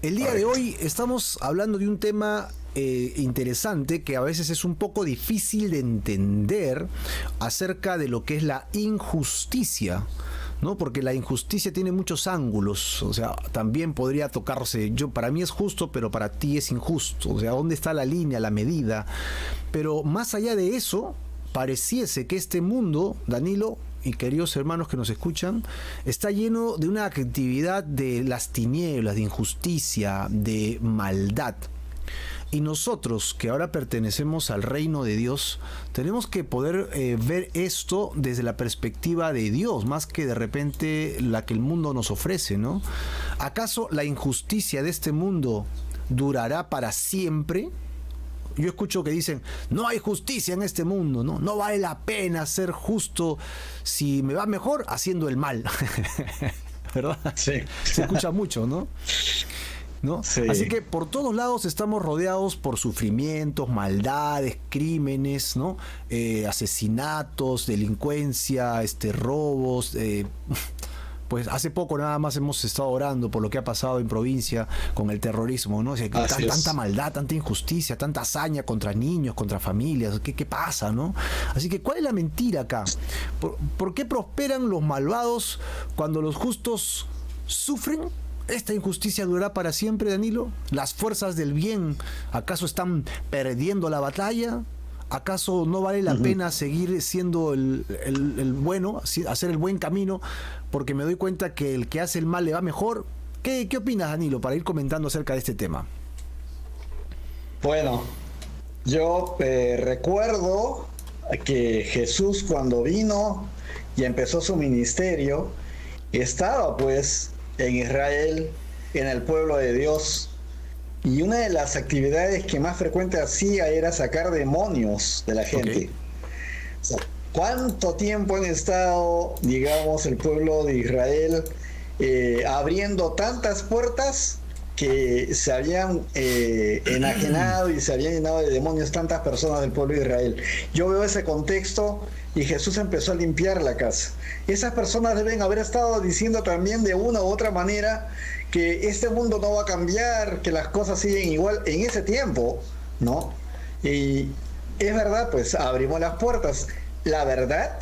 El día de hoy estamos hablando de un tema interesante que a veces es un poco difícil de entender acerca de lo que es la injusticia, ¿no? Porque la injusticia tiene muchos ángulos, o sea, también podría tocarse, para mí es justo, pero para ti es injusto, o sea, ¿dónde está la línea, la medida? Pero más allá de eso, pareciese que este mundo, Danilo, y queridos hermanos que nos escuchan, está lleno de una actividad de las tinieblas, de injusticia, de maldad. Y nosotros, que ahora pertenecemos al reino de Dios, tenemos que poder ver esto desde la perspectiva de Dios, más que de repente la que el mundo nos ofrece, ¿no? ¿Acaso la injusticia de este mundo durará para siempre? Yo escucho que dicen, no hay justicia en este mundo, ¿no? No vale la pena ser justo si me va mejor haciendo el mal. ¿Verdad? Sí. Se escucha mucho, ¿no? ¿No? Sí. Así que por todos lados estamos rodeados por sufrimientos, maldades, crímenes, ¿no? Asesinatos, delincuencia, robos. Pues hace poco nada más hemos estado orando por lo que ha pasado en provincia con el terrorismo, ¿no? O sea, tanta maldad, tanta injusticia, tanta hazaña contra niños, contra familias. ¿Qué pasa, no? Así que, ¿cuál es la mentira acá? ¿Por qué prosperan los malvados cuando los justos sufren? ¿Esta injusticia durará para siempre, Danilo? ¿Las fuerzas del bien acaso están perdiendo la batalla? ¿Acaso no vale la pena seguir siendo el bueno, hacer el buen camino, porque me doy cuenta que el que hace el mal le va mejor? ¿Qué opinas, Danilo, para ir comentando acerca de este tema? Bueno, yo recuerdo que Jesús, cuando vino y empezó su ministerio, estaba pues en Israel, en el pueblo de Dios. Y una de las actividades que más frecuente hacía era sacar demonios de la gente. Okay. O sea, ¿cuánto tiempo han estado, digamos, el pueblo de Israel abriendo tantas puertas que se habían enajenado y se habían llenado de demonios tantas personas del pueblo de Israel? Yo veo ese contexto y Jesús empezó a limpiar la casa. Esas personas deben haber estado diciendo también de una u otra manera que este mundo no va a cambiar, que las cosas siguen igual en ese tiempo, ¿no? Y es verdad, pues abrimos las puertas. La verdad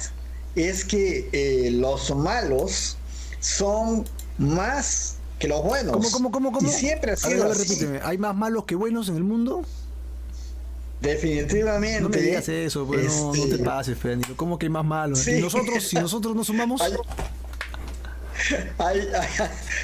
es que los malos son más que los buenos. ¿Cómo? Y siempre ha sido así. Repíteme, ¿hay más malos que buenos en el mundo? Definitivamente. No me digas eso, pues, no te pases, Fernando. ¿Cómo que hay más malos? Sí. ¿Y nosotros, si nosotros no sumamos?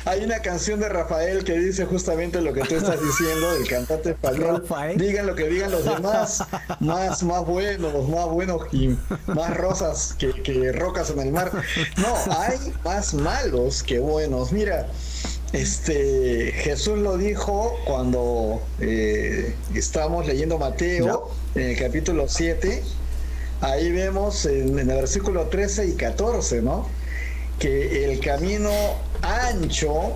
Hay una canción de Rafael que dice justamente lo que tú estás diciendo, del cantante español. Rafael. Digan lo que digan los demás, más buenos y más rosas que rocas en el mar. No, hay más malos que buenos. Mira, Jesús lo dijo cuando estábamos leyendo Mateo, en el capítulo 7. Ahí vemos en el versículo 13 y 14, ¿no? Que el camino ancho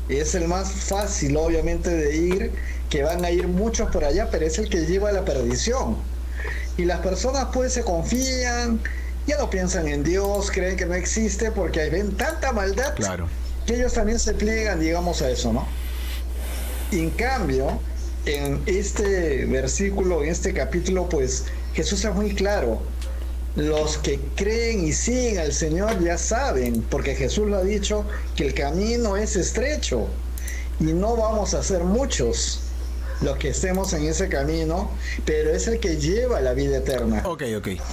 es el más fácil, obviamente, de ir, que van a ir muchos por allá, pero es el que lleva a la perdición. Y las personas pues se confían, ya no piensan en Dios, creen que no existe, porque ven tanta maldad, claro, que ellos también se pliegan, digamos, a eso, ¿no? Y en cambio, en este versículo, en este capítulo, pues Jesús es muy claro. Los que creen y siguen al Señor ya saben, porque Jesús lo ha dicho, que el camino es estrecho y no vamos a ser muchos los que estemos en ese camino, pero es el que lleva a la vida eterna. Ok,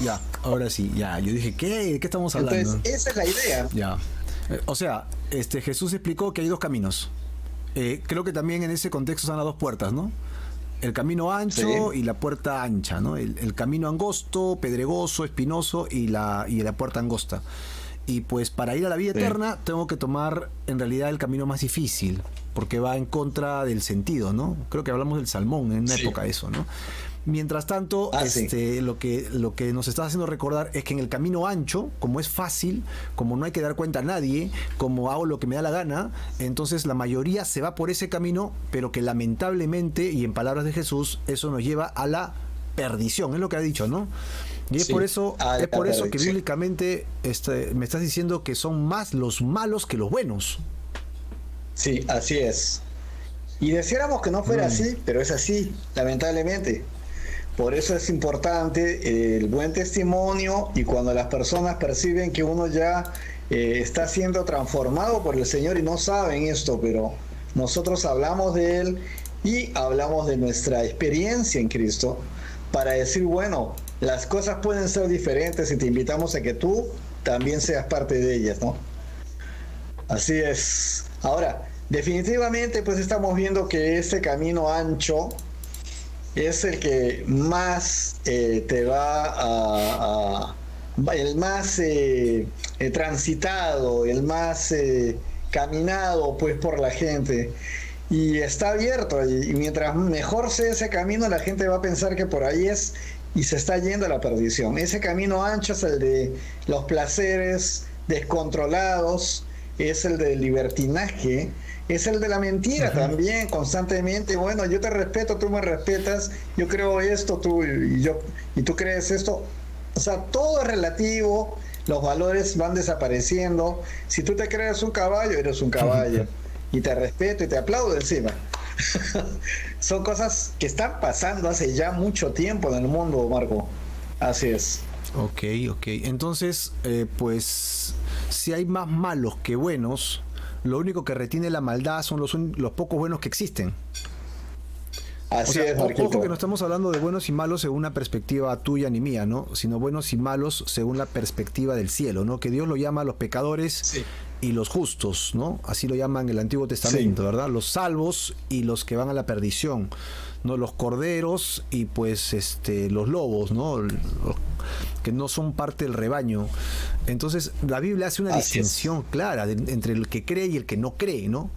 ya, ahora sí, ya. Yo dije, ¿de qué estamos hablando? Entonces, esa es la idea. Ya. O sea, Jesús explicó que hay dos caminos. Creo que también en ese contexto están las dos puertas, ¿no? El camino ancho, sí, y la puerta ancha, ¿no? El camino angosto, pedregoso, espinoso y la puerta angosta. Y pues para ir a la vida eterna tengo que tomar en realidad el camino más difícil, porque va en contra del sentido, ¿no? Creo que hablamos del salmón en una época de eso, ¿no? Mientras tanto, lo que nos está haciendo recordar es que en el camino ancho, como es fácil, como no hay que dar cuenta a nadie, como hago lo que me da la gana, entonces la mayoría se va por ese camino, pero que lamentablemente, y en palabras de Jesús, eso nos lleva a la perdición, es lo que ha dicho, ¿no? Y es por eso que bíblicamente me estás diciendo que son más los malos que los buenos. Sí, así es. Y deseáramos que no fuera así, pero es así, lamentablemente. Por eso es importante el buen testimonio, y cuando las personas perciben que uno ya está siendo transformado por el Señor y no saben esto, pero nosotros hablamos de Él y hablamos de nuestra experiencia en Cristo para decir, bueno, las cosas pueden ser diferentes y te invitamos a que tú también seas parte de ellas, ¿no? Así es. Ahora, definitivamente pues estamos viendo que este camino ancho es el que más te va el más transitado, el más caminado pues por la gente, y está abierto, y mientras mejor sea ese camino, la gente va a pensar que por ahí es, y se está yendo a la perdición. Ese camino ancho es el de los placeres descontrolados, es el del libertinaje, es el de la mentira también, constantemente. Bueno, yo te respeto, tú me respetas, yo creo esto, tú y tú crees esto. O sea, todo es relativo, los valores van desapareciendo. Si tú te crees un caballo, eres un caballo. Y te respeto y te aplaudo encima. Son cosas que están pasando hace ya mucho tiempo en el mundo, Marco. Así es. Ok. Entonces, pues, si hay más malos que buenos, lo único que retiene la maldad son los pocos buenos que existen. Así es, Marquito. Ojo que no estamos hablando de buenos y malos según una perspectiva tuya ni mía, ¿no? Sino buenos y malos según la perspectiva del cielo, ¿no? Que Dios lo llama a los pecadores y los justos, ¿no? Así lo llaman en el Antiguo Testamento, ¿verdad? Los salvos y los que van a la perdición, ¿no? Los corderos y pues los lobos, ¿no? Los que no son parte del rebaño. Entonces, la Biblia hace una distinción clara entre el que cree y el que no cree, ¿no?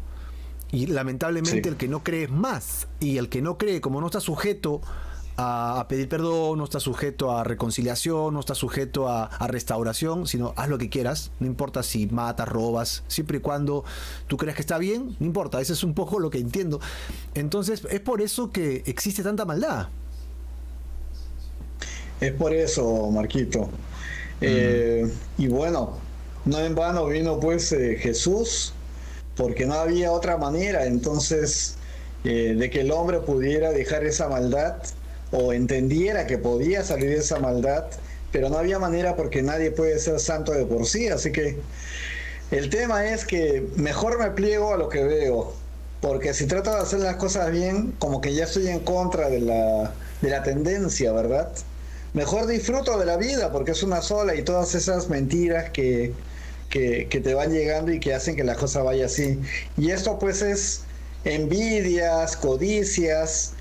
Y lamentablemente el que no cree es más. Y el que no cree, como no está sujeto a pedir perdón, no está sujeto a reconciliación, no está sujeto a restauración, sino haz lo que quieras, no importa si matas, robas, siempre y cuando tú creas que está bien, no importa. Eso es un poco lo que entiendo. Entonces, es por eso que existe tanta maldad. Es por eso, Marquito. Y bueno, no en vano vino pues Jesús, porque no había otra manera entonces de que el hombre pudiera dejar esa maldad, o entendiera que podía salir de esa maldad, pero no había manera porque nadie puede ser santo de por sí. Así que el tema es que mejor me pliego a lo que veo, porque si trato de hacer las cosas bien, como que ya estoy en contra de la tendencia, ¿verdad? Mejor disfruto de la vida porque es una sola, y todas esas mentiras que te van llegando y que hacen que la cosa vaya así. Y esto pues es envidias, codicias,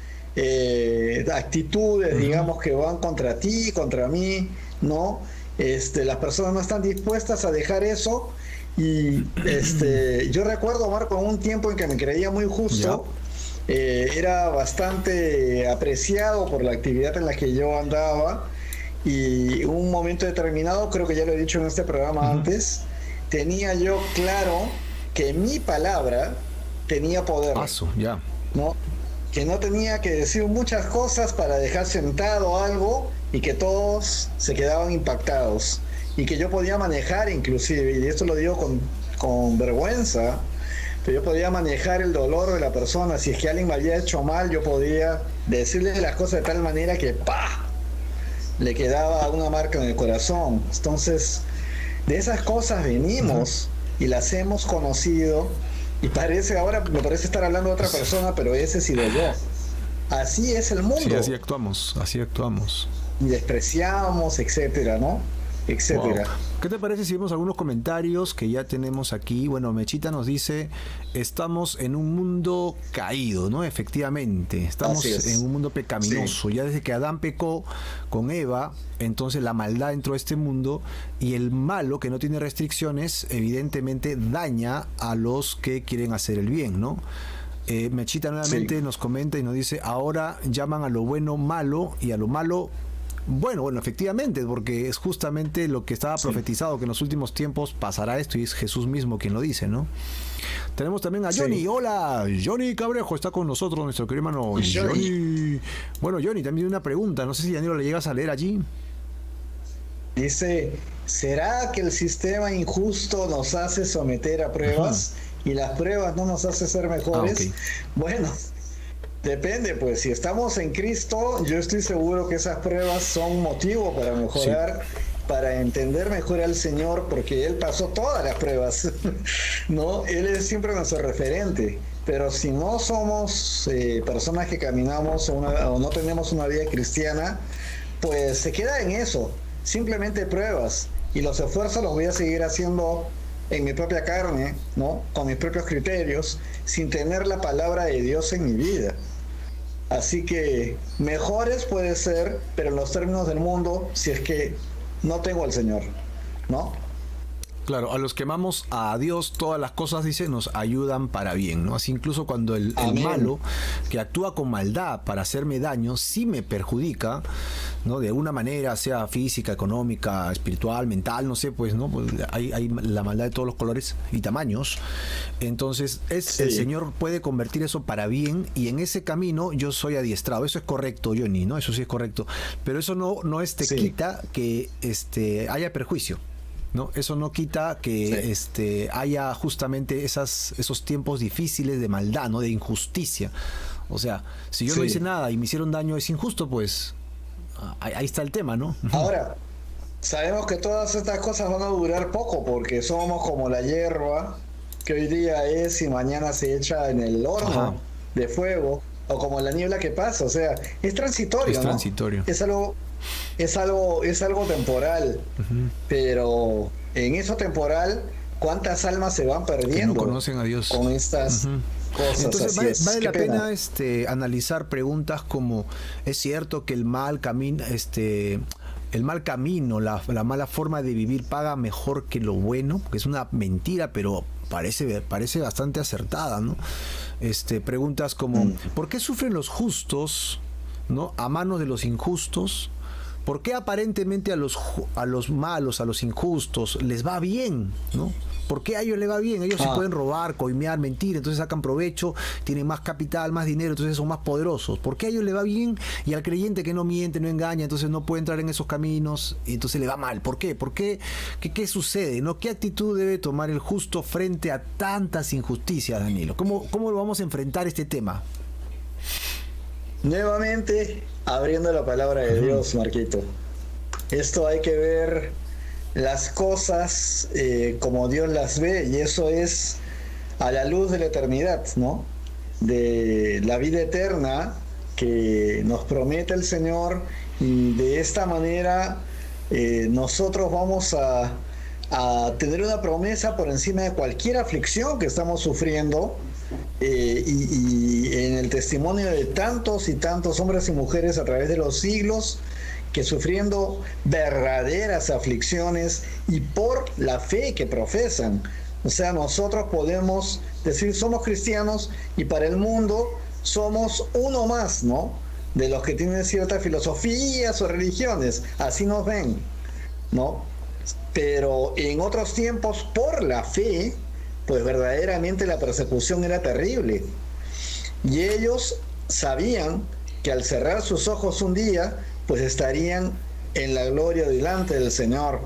actitudes, digamos, que van contra ti, contra mí, ¿no? Las personas no están dispuestas a dejar eso. Y yo recuerdo, Marco, un tiempo en que me creía muy justo. Era bastante apreciado por la actividad en la que yo andaba, y un momento determinado, creo que ya lo he dicho en este programa antes, tenía yo claro que mi palabra tenía poder, ¿no? Que no tenía que decir muchas cosas para dejar sentado algo y que todos se quedaban impactados, y que yo podía manejar inclusive, y esto lo digo con vergüenza, pero yo podía manejar el dolor de la persona. Si es que alguien me había hecho mal, yo podía decirle las cosas de tal manera que ¡pah!, le quedaba una marca en el corazón. Entonces, de esas cosas venimos y las hemos conocido, y ahora me parece estar hablando de otra persona, pero ese he sido yo. Así es el mundo. Sí, así actuamos. Y despreciamos, etcétera, ¿no? Etcétera. Wow. ¿Qué te parece si vemos algunos comentarios que ya tenemos aquí? Bueno, Mechita nos dice: estamos en un mundo caído, ¿no? Efectivamente, estamos en un mundo pecaminoso. Ya desde que Adán pecó con Eva, entonces la maldad entró a este mundo, y el malo, que no tiene restricciones, evidentemente daña a los que quieren hacer el bien, ¿no? Mechita nuevamente nos comenta y nos dice: ahora llaman a lo bueno malo y a lo malo bueno, efectivamente, porque es justamente lo que estaba profetizado, que en los últimos tiempos pasará esto, y es Jesús mismo quien lo dice, ¿no? Tenemos también a Johnny. Hola, Johnny Cabrejo está con nosotros, nuestro querido hermano Johnny. Bueno, Johnny, también una pregunta, no sé si Daniel le llegas a leer allí. Dice: ¿será que el sistema injusto nos hace someter a pruebas? y las pruebas no nos hacen ser mejores. Okay. Bueno, depende, pues si estamos en Cristo, yo estoy seguro que esas pruebas son motivo para mejorar, para entender mejor al Señor, porque Él pasó todas las pruebas, ¿no? Él es siempre nuestro referente. Pero si no somos personas que caminamos o no tenemos una vida cristiana, pues se queda en eso, simplemente pruebas. Y los esfuerzos los voy a seguir haciendo en mi propia carne, ¿no? Con mis propios criterios, sin tener la palabra de Dios en mi vida. Así que mejores puede ser, pero en los términos del mundo, si es que no tengo al Señor, ¿no? Claro, a los que amamos a Dios, todas las cosas, dice, nos ayudan para bien, ¿no? Así incluso cuando el malo, que actúa con maldad para hacerme daño, sí me perjudica, ¿no? De alguna manera, sea física, económica, espiritual, mental, no sé, pues, ¿no? Pues hay la maldad de todos los colores y tamaños. Entonces, el Señor puede convertir eso para bien, y en ese camino yo soy adiestrado. Eso es correcto, Johnny, ¿no? Eso sí es correcto. Pero eso no quita que haya perjuicio, ¿no? Eso no quita que haya justamente esos tiempos difíciles de maldad, ¿no? De injusticia. O sea, si yo no hice nada y me hicieron daño, es injusto, pues ahí está el tema, ¿no? Ahora, sabemos que todas estas cosas van a durar poco, porque somos como la hierba que hoy día es y mañana se echa en el horno de fuego, o como la niebla que pasa. O sea, es transitorio, es transitorio. Es algo temporal, pero en eso temporal, ¿cuántas almas se van perdiendo? Que no conocen a Dios con estas cosas. Entonces vale la pena analizar preguntas como: ¿es cierto que el mal camino, la mala forma de vivir paga mejor que lo bueno? Porque es una mentira, pero parece bastante acertada, ¿no? Preguntas como: ¿por qué sufren los justos, ¿no?, a manos de los injustos? ¿Por qué aparentemente a los malos, a los injustos, les va bien, ¿no? ¿Por qué a ellos les va bien? Ellos sí pueden robar, coimear, mentir, entonces sacan provecho, tienen más capital, más dinero, entonces son más poderosos. ¿Por qué a ellos les va bien y al creyente que no miente, no engaña, entonces no puede entrar en esos caminos y entonces le va mal? ¿Por qué? ¿Qué sucede, no? ¿Qué actitud debe tomar el justo frente a tantas injusticias, Danilo? ¿Cómo lo vamos a enfrentar este tema? Nuevamente, abriendo la palabra de Dios, Marquito. Esto hay que ver las cosas como Dios las ve, y eso es a la luz de la eternidad, ¿no? De la vida eterna que nos promete el Señor, y de esta manera nosotros vamos a tener una promesa por encima de cualquier aflicción que estamos sufriendo. Y en el testimonio de tantos y tantos hombres y mujeres a través de los siglos, que sufriendo verdaderas aflicciones y por la fe que profesan. O sea, nosotros podemos decir somos cristianos y para el mundo somos uno más, ¿no?, de los que tienen ciertas filosofías o religiones. Así nos ven, ¿no? Pero en otros tiempos, por la fe, pues verdaderamente la persecución era terrible. Y ellos sabían que al cerrar sus ojos un día, pues estarían en la gloria delante del Señor,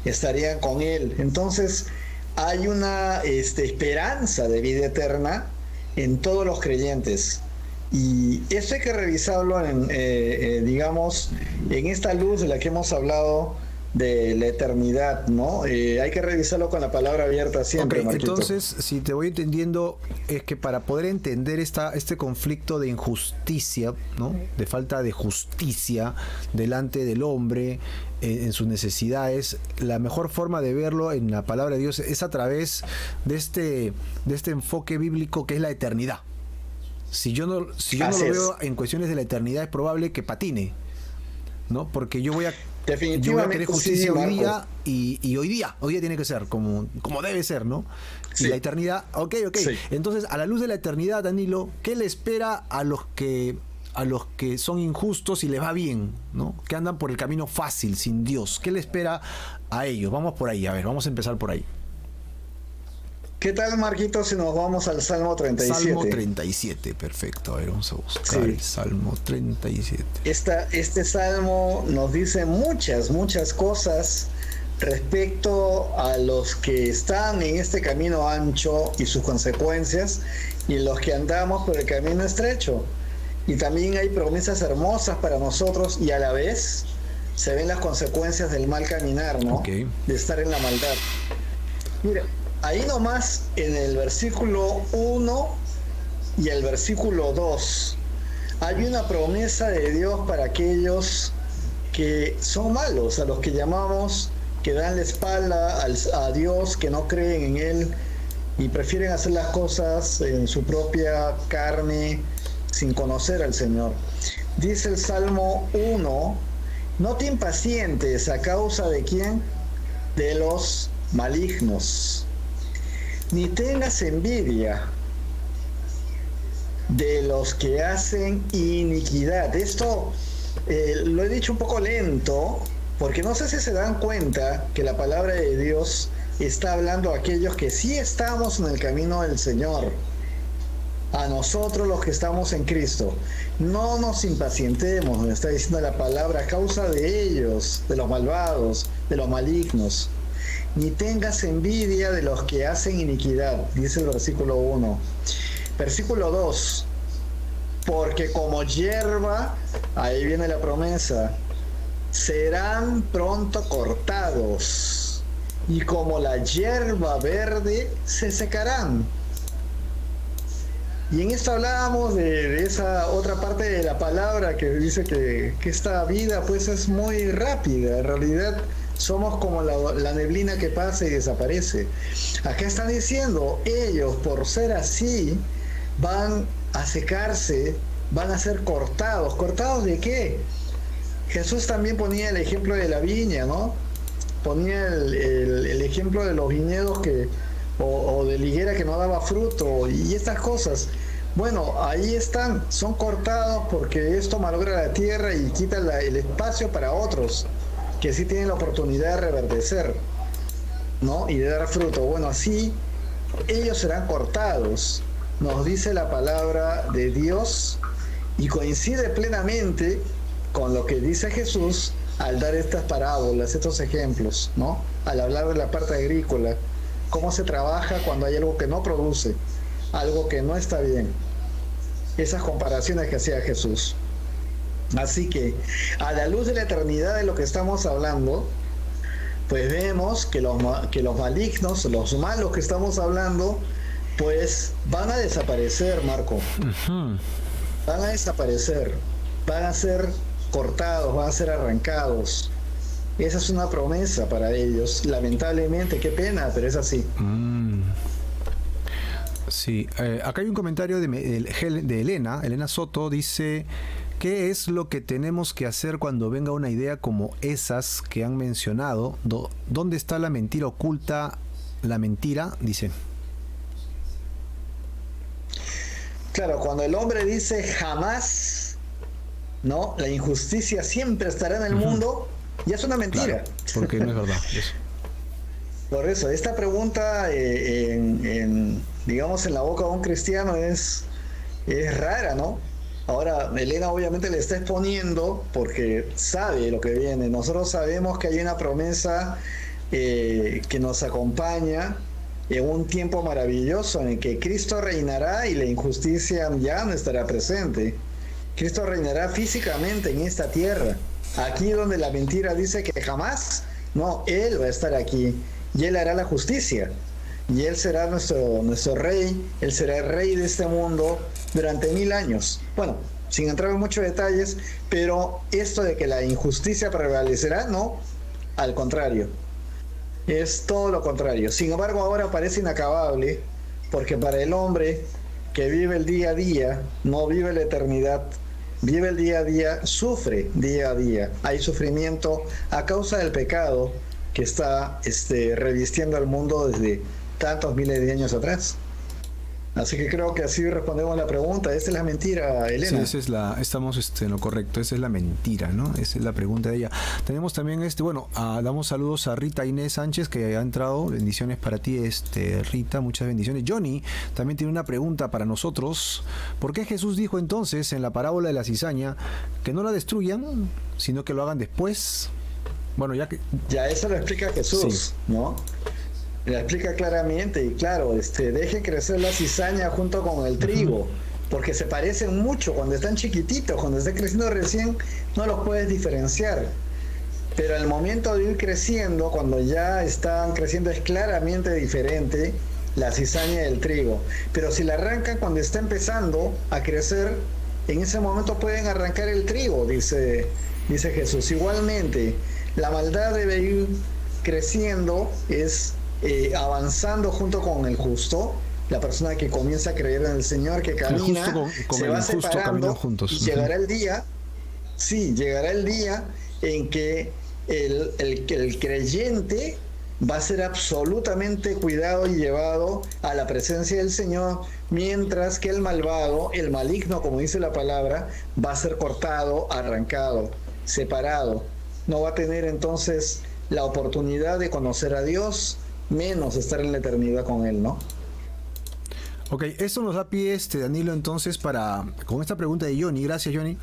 estarían con Él. Entonces hay una esperanza de vida eterna en todos los creyentes. Y eso hay que revisarlo digamos, en esta luz de la que hemos hablado, de la eternidad, ¿no? Hay que revisarlo con la palabra abierta siempre, Marquito. Entonces, si te voy entendiendo, es que para poder entender este conflicto de injusticia, ¿no?, de falta de justicia delante del hombre en sus necesidades, la mejor forma de verlo en la palabra de Dios es a través de este enfoque bíblico que es la eternidad. Si yo no lo veo en cuestiones de la eternidad, es probable que patine, ¿no? Porque yo voy a querer justicia hoy día, y hoy día tiene que ser como debe ser, ¿no? Sí. Y la eternidad, ok. Sí. Entonces, a la luz de la eternidad, Danilo, ¿qué le espera a los que son injustos y les va bien, ¿no? Que andan por el camino fácil, sin Dios? ¿Qué le espera a ellos? Vamos por ahí, vamos a empezar por ahí. ¿Qué tal, Marquito, si nos vamos al Salmo 37? Salmo 37, perfecto. A ver, vamos a buscar el Salmo 37. Este salmo nos dice muchas cosas respecto a los que están en este camino ancho y sus consecuencias, y los que andamos por el camino estrecho. Y también hay promesas hermosas para nosotros, y a la vez se ven las consecuencias del mal caminar, ¿no? Okay. De estar en la maldad. Mira, ahí nomás en el versículo 1 y el versículo 2 hay una promesa de Dios para aquellos que son malos, a los que llamamos, que dan la espalda a Dios, que no creen en Él y prefieren hacer las cosas en su propia carne sin conocer al Señor. Dice el Salmo 1, no te impacientes a causa de quién, de los malignos, ni tengas envidia de los que hacen iniquidad. Esto lo he dicho un poco lento, porque no sé si se dan cuenta que la palabra de Dios está hablando a aquellos que sí estamos en el camino del Señor, a nosotros los que estamos en Cristo. No nos impacientemos, nos está diciendo la palabra, a causa de ellos, de los malvados, de los malignos. Ni tengas envidia de los que hacen iniquidad, dice el versículo 1. Versículo 2, porque como hierba, ahí viene la promesa, serán pronto cortados, y como la hierba verde, se secarán. Y en esto hablábamos de esa otra parte de la palabra que dice que esta vida pues es muy rápida. En realidad somos como la neblina que pasa y desaparece. Acá están diciendo, ellos por ser así van a secarse, van a ser cortados. ¿Cortados de qué? Jesús también ponía el ejemplo de la viña, ¿no? Ponía el ejemplo de los viñedos o de la higuera que no daba fruto y estas cosas. Bueno, ahí están, son cortados porque esto malogra la tierra y quita el espacio para otros que sí tienen la oportunidad de reverdecer, ¿no? Y de dar fruto. Bueno, así ellos serán cortados, nos dice la palabra de Dios, y coincide plenamente con lo que dice Jesús al dar estas parábolas, estos ejemplos, ¿no? Al hablar de la parte agrícola, cómo se trabaja cuando hay algo que no produce, algo que no está bien. Esas comparaciones que hacía Jesús. Así que, a la luz de la eternidad de lo que estamos hablando, pues vemos que los malignos, los malos que estamos hablando, pues van a desaparecer, Marco. Uh-huh. Van a desaparecer, van a ser cortados, van a ser arrancados. Esa es una promesa para ellos. Lamentablemente, qué pena, pero es así. Sí, acá hay un comentario de Elena Soto, dice, ¿qué es lo que tenemos que hacer cuando venga una idea como esas que han mencionado? ¿Dónde está la mentira oculta? La mentira, dice. Claro, cuando el hombre dice jamás, ¿no? La injusticia siempre estará en el mundo, ya es una mentira. Claro, porque no es verdad. Eso. Por eso, esta pregunta digamos, en la boca de un cristiano es rara, ¿no? Ahora, Elena obviamente le está exponiendo porque sabe lo que viene. Nosotros sabemos que hay una promesa que nos acompaña en un tiempo maravilloso en el que Cristo reinará y la injusticia ya no estará presente. Cristo reinará físicamente en esta tierra. Aquí donde la mentira dice que jamás, no, Él va a estar aquí y Él hará la justicia. Y Él será nuestro rey, Él será el rey de este mundo durante 1000 años. Bueno, sin entrar en muchos detalles, pero esto de que la injusticia prevalecerá, no, al contrario. Es todo lo contrario. Sin embargo, ahora parece inacabable, porque para el hombre que vive el día a día, no vive la eternidad, vive el día a día, sufre día a día. Hay sufrimiento a causa del pecado que está revistiendo al mundo desde tantos miles de años atrás. Así que creo que así respondemos la pregunta. Esa es la mentira, Elena. Sí, estamos en lo correcto. Esa es la mentira, ¿no? Esa es la pregunta de ella. Tenemos también damos saludos a Rita Inés Sánchez, que ha entrado. Bendiciones para ti, Rita, muchas bendiciones. Johnny también tiene una pregunta para nosotros. ¿Por qué Jesús dijo entonces en la parábola de la cizaña que no la destruyan, sino que lo hagan después? Bueno, ya que... Ya eso lo explica Jesús, sí, ¿no? Lo explica claramente y claro, deje crecer la cizaña junto con el trigo, porque se parecen mucho cuando están chiquititos, cuando están creciendo recién no los puedes diferenciar. Pero al momento de ir creciendo, cuando ya están creciendo, es claramente diferente la cizaña del trigo. Pero si la arrancan cuando está empezando a crecer, en ese momento pueden arrancar el trigo, dice Jesús. Igualmente, la maldad debe ir creciendo, es avanzando junto con el justo. La persona que comienza a creer en el Señor, que camina, con se va separando juntos. Y llegará el día, llegará el día en que el creyente va a ser absolutamente cuidado y llevado a la presencia del Señor, mientras que el malvado, el maligno, como dice la palabra, va a ser cortado, arrancado, separado. No va a tener entonces la oportunidad de conocer a Dios, menos estar en la eternidad con Él, ¿no? Ok, eso nos da pie, Danilo, entonces, con esta pregunta de Johnny. Gracias, Johnny.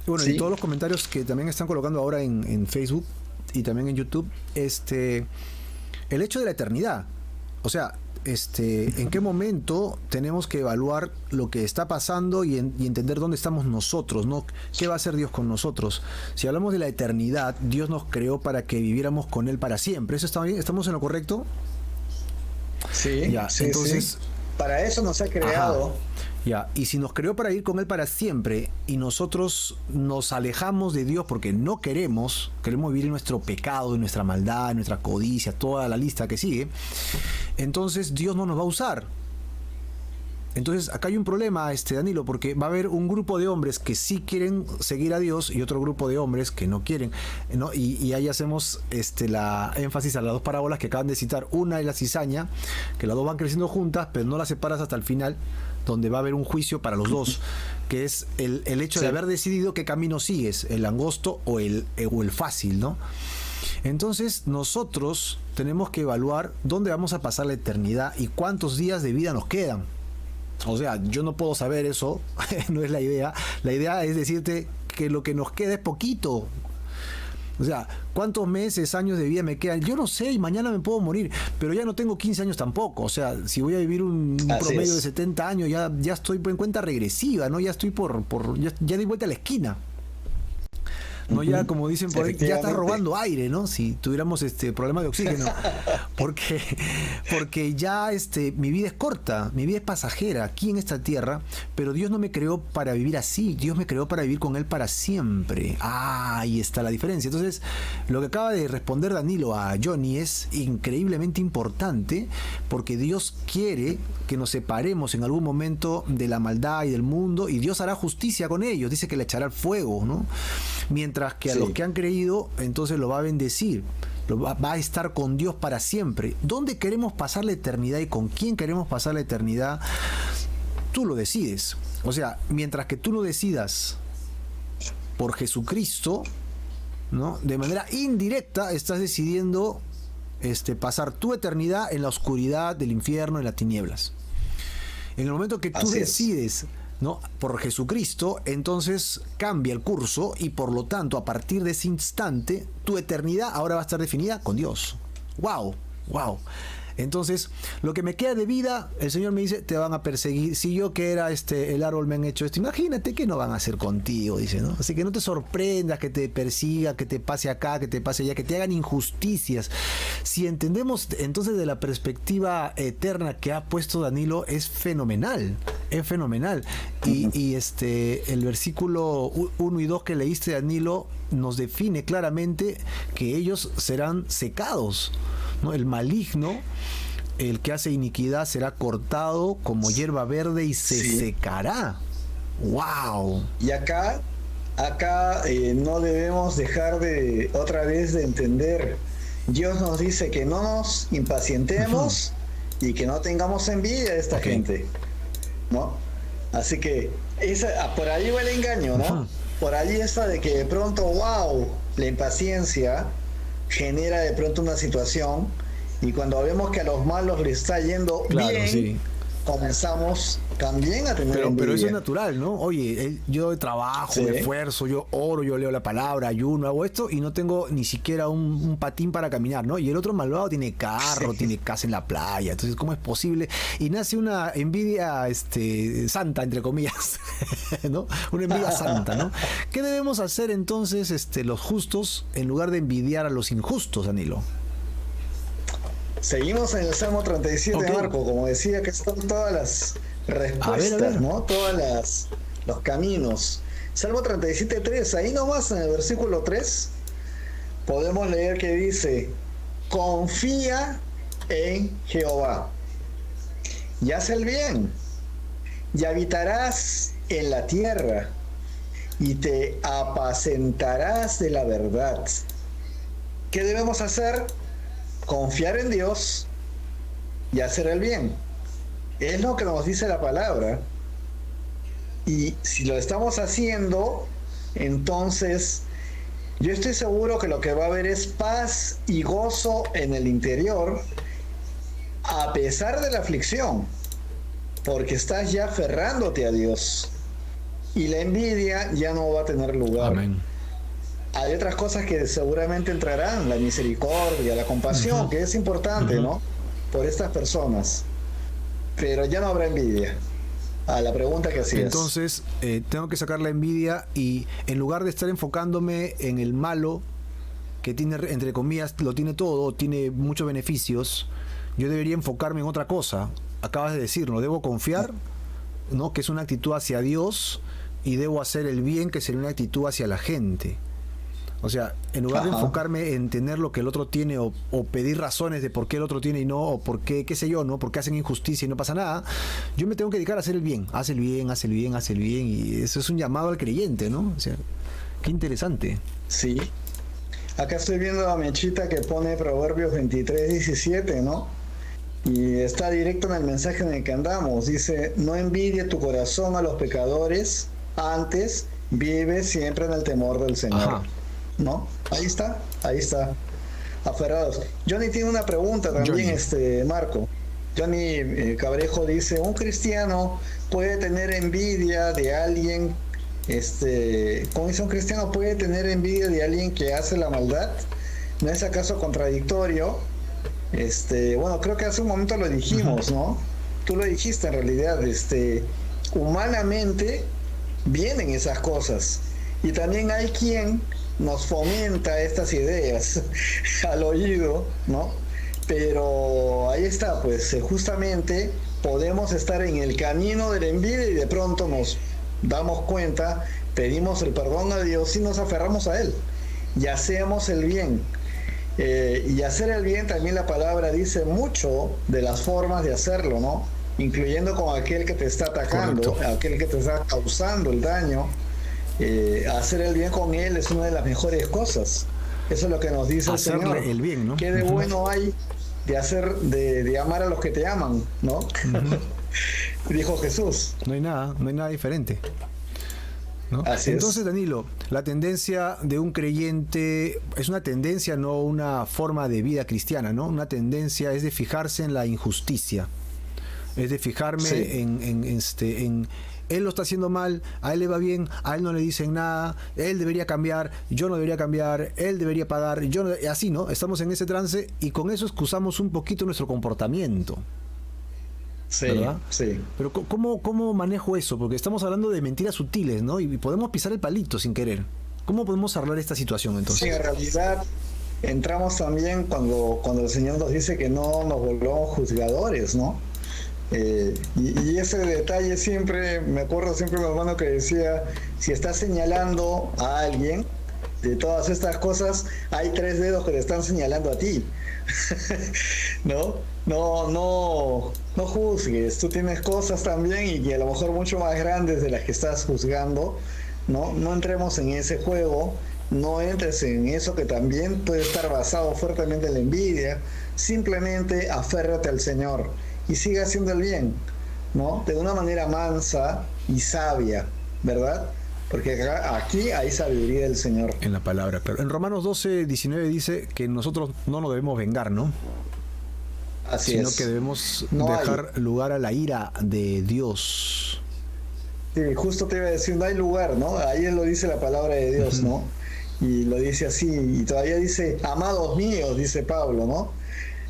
Bueno, sí. Y todos los comentarios que también están colocando ahora en Facebook y también en YouTube, el hecho de la eternidad. O sea, en qué momento tenemos que evaluar lo que está pasando y entender dónde estamos nosotros, ¿no? ¿Qué va a hacer Dios con nosotros? Si hablamos de la eternidad, Dios nos creó para que viviéramos con Él para siempre. ¿Eso está bien? ¿Estamos en lo correcto? Sí, ya, sí, entonces, sí. Para eso nos ha creado. Ajá. Ya, y si nos creó para ir con Él para siempre y nosotros nos alejamos de Dios porque no queremos vivir en nuestro pecado, en nuestra maldad, en nuestra codicia, toda la lista que sigue, entonces Dios no nos va a usar. Entonces acá hay un problema, Danilo, porque va a haber un grupo de hombres que sí quieren seguir a Dios y otro grupo de hombres que no quieren, ¿no? Y ahí hacemos la énfasis a las dos parábolas que acaban de citar. Una es la cizaña, que las dos van creciendo juntas, pero no las separas hasta el final, donde va a haber un juicio para los dos, que es el hecho de haber decidido qué camino sigues, el angosto o el fácil, ¿no? Entonces nosotros tenemos que evaluar dónde vamos a pasar la eternidad y cuántos días de vida nos quedan. O sea, yo no puedo saber eso, no es la idea. La idea es decirte que lo que nos queda es poquito. O sea, ¿cuántos meses, años de vida me quedan? Yo no sé, y mañana me puedo morir, pero ya no tengo 15 años tampoco. O sea, si voy a vivir un promedio de 70 años, ya estoy en cuenta regresiva, ¿no? Ya estoy ya di vuelta a la esquina. No, ya como dicen por ahí, ya está robando aire, ¿no? Si tuviéramos problema de oxígeno. Porque ya mi vida es corta, mi vida es pasajera aquí en esta tierra, pero Dios no me creó para vivir así, Dios me creó para vivir con Él para siempre. Ahí está la diferencia. Entonces, lo que acaba de responder Danilo a Johnny es increíblemente importante, porque Dios quiere que nos separemos en algún momento de la maldad y del mundo, y Dios hará justicia con ellos, dice que le echará el fuego, ¿no? Mientras que a los que han creído, entonces lo va a bendecir, va a estar con Dios para siempre. ¿Dónde queremos pasar la eternidad y con quién queremos pasar la eternidad? Tú lo decides. O sea, mientras que tú lo decidas por Jesucristo, ¿no? De manera indirecta estás decidiendo pasar tu eternidad en la oscuridad del infierno, en las tinieblas. En el momento que tú decides, ¿no?, por Jesucristo, entonces cambia el curso y por lo tanto a partir de ese instante tu eternidad ahora va a estar definida con Dios. ¡Wow! Entonces, lo que me queda de vida, el Señor me dice, te van a perseguir. Si yo que era el árbol me han hecho esto, imagínate que no van a hacer contigo, dice, ¿no? Así que no te sorprendas que te persiga, que te pase acá, que te pase allá, que te hagan injusticias. Si entendemos entonces de la perspectiva eterna que ha puesto Danilo, es fenomenal. Es fenomenal. Y el versículo 1 y 2 que leíste, Danilo, nos define claramente que ellos serán secados, ¿no? El maligno, el que hace iniquidad, será cortado como hierba verde y se secará. ¡Wow! Y acá no debemos dejar de otra vez de entender. Dios nos dice que no nos impacientemos y que no tengamos envidia de esta gente, ¿no? Así que por ahí va el engaño, ¿no? Por ahí está de que de pronto, la impaciencia genera de pronto una situación, y cuando vemos que a los malos les está yendo bien, comenzamos también a tener envidia. Pero eso es natural, ¿no? Oye, yo trabajo, Sí. me esfuerzo, yo oro, yo leo la palabra, ayuno, hago esto y no tengo ni siquiera un patín para caminar, ¿no? Y el otro malvado tiene carro, tiene casa en la playa. Entonces, ¿cómo es posible? Y nace una envidia santa, entre comillas, ¿no? Una envidia santa, ¿no? ¿Qué debemos hacer entonces los justos en lugar de envidiar a los injustos, Danilo? Seguimos en el Salmo 37, Ok. Marco, como decía, que están todas las respuestas, A ver. ¿no? Los caminos. Salmo 37:3, ahí nomás en el versículo 3, podemos leer que dice, confía en Jehová y haz el bien, y habitarás en la tierra, y te apacentarás de la verdad. ¿Qué debemos hacer? Confiar en Dios y hacer el bien. Es lo que nos dice la palabra. Y si lo estamos haciendo, entonces yo estoy seguro que lo que va a haber es paz y gozo en el interior, a pesar de la aflicción, porque estás ya aferrándote a Dios. Y la envidia ya no va a tener lugar. Amén. Hay otras cosas que seguramente entrarán, la misericordia, la compasión, que es importante, ¿no? Por estas personas. Pero ya no habrá envidia. A la pregunta que hacías. Entonces, tengo que sacar la envidia y en lugar de estar enfocándome en el malo, que tiene, entre comillas, lo tiene todo, tiene muchos beneficios, yo debería enfocarme en otra cosa. Acabas de decirlo, debo confiar, ¿no? Que es una actitud hacia Dios, y debo hacer el bien, que sería una actitud hacia la gente. O sea, en lugar de enfocarme en tener lo que el otro tiene o pedir razones de por qué el otro tiene y no, o por qué, qué sé yo, ¿no? Por qué hacen injusticia y no pasa nada, yo me tengo que dedicar a hacer el bien. Haz el bien, haz el bien, haz el bien. Y eso es un llamado al creyente, ¿no? O sea, qué interesante. Sí. Acá estoy viendo a Mechita que pone Proverbios 23:17, ¿no? Y está directo en el mensaje en el que andamos. Dice, no envidie tu corazón a los pecadores, antes vive siempre en el temor del Señor. Ajá. ¿No? Ahí está. Aferrados. Johnny tiene una pregunta también, Marco. Johnny Cabrejo dice, ¿un cristiano puede tener envidia de alguien? ¿Cómo dice un cristiano puede tener envidia de alguien que hace la maldad? ¿No es acaso contradictorio? Bueno, creo que hace un momento lo dijimos, ¿no? Tú lo dijiste en realidad, humanamente vienen esas cosas. Y también hay quien nos fomenta estas ideas al oído, ¿no? Pero ahí está, pues justamente podemos estar en el camino de la envidia y de pronto nos damos cuenta, pedimos el perdón a Dios y nos aferramos a Él y hacemos el bien. Y hacer el bien también la palabra dice mucho de las formas de hacerlo, ¿no? Incluyendo con aquel que te está atacando, correcto, aquel que te está causando el daño. Hacer el bien con él es una de las mejores cosas. Eso es lo que nos dice hacerle el Señor. El bien, ¿no? ¿Qué de bueno hay de amar a los que te aman, ¿no? Dijo Jesús. No hay nada diferente, ¿no? Así Entonces, es. Danilo, la tendencia de un creyente es una tendencia, no una forma de vida cristiana, ¿no? Una tendencia es de fijarse en la injusticia, es de fijarme en él lo está haciendo mal, a él le va bien, a él no le dicen nada, él debería cambiar, yo no debería cambiar, él debería pagar, yo no, así, ¿no? Estamos en ese trance y con eso excusamos un poquito nuestro comportamiento. Sí, ¿verdad? Sí. Pero ¿cómo manejo eso? Porque estamos hablando de mentiras sutiles, ¿no? Y podemos pisar el palito sin querer. ¿Cómo podemos arreglar esta situación entonces? Sí, en realidad entramos también cuando el Señor nos dice que no nos volvamos juzgadores, ¿no? Y ese detalle siempre, me acuerdo siempre mi hermano que decía, si estás señalando a alguien de todas estas cosas, hay 3 dedos que le están señalando a ti. No juzgues, tú tienes cosas también y que a lo mejor mucho más grandes de las que estás juzgando. No entremos en ese juego, no entres en eso que también puede estar basado fuertemente en la envidia. Simplemente aférrate al Señor y sigue haciendo el bien, ¿no? De una manera mansa y sabia, ¿verdad? Porque aquí hay sabiduría del Señor. En la palabra, claro. En Romanos 12:19 dice que nosotros no nos debemos vengar, ¿no? Así sino es. que debemos No dejar lugar a la ira de Dios. Sí, justo te iba a decir, no hay lugar, ¿no? Ahí lo dice la palabra de Dios, ¿no? Y lo dice así, y todavía dice, amados míos, dice Pablo, ¿no?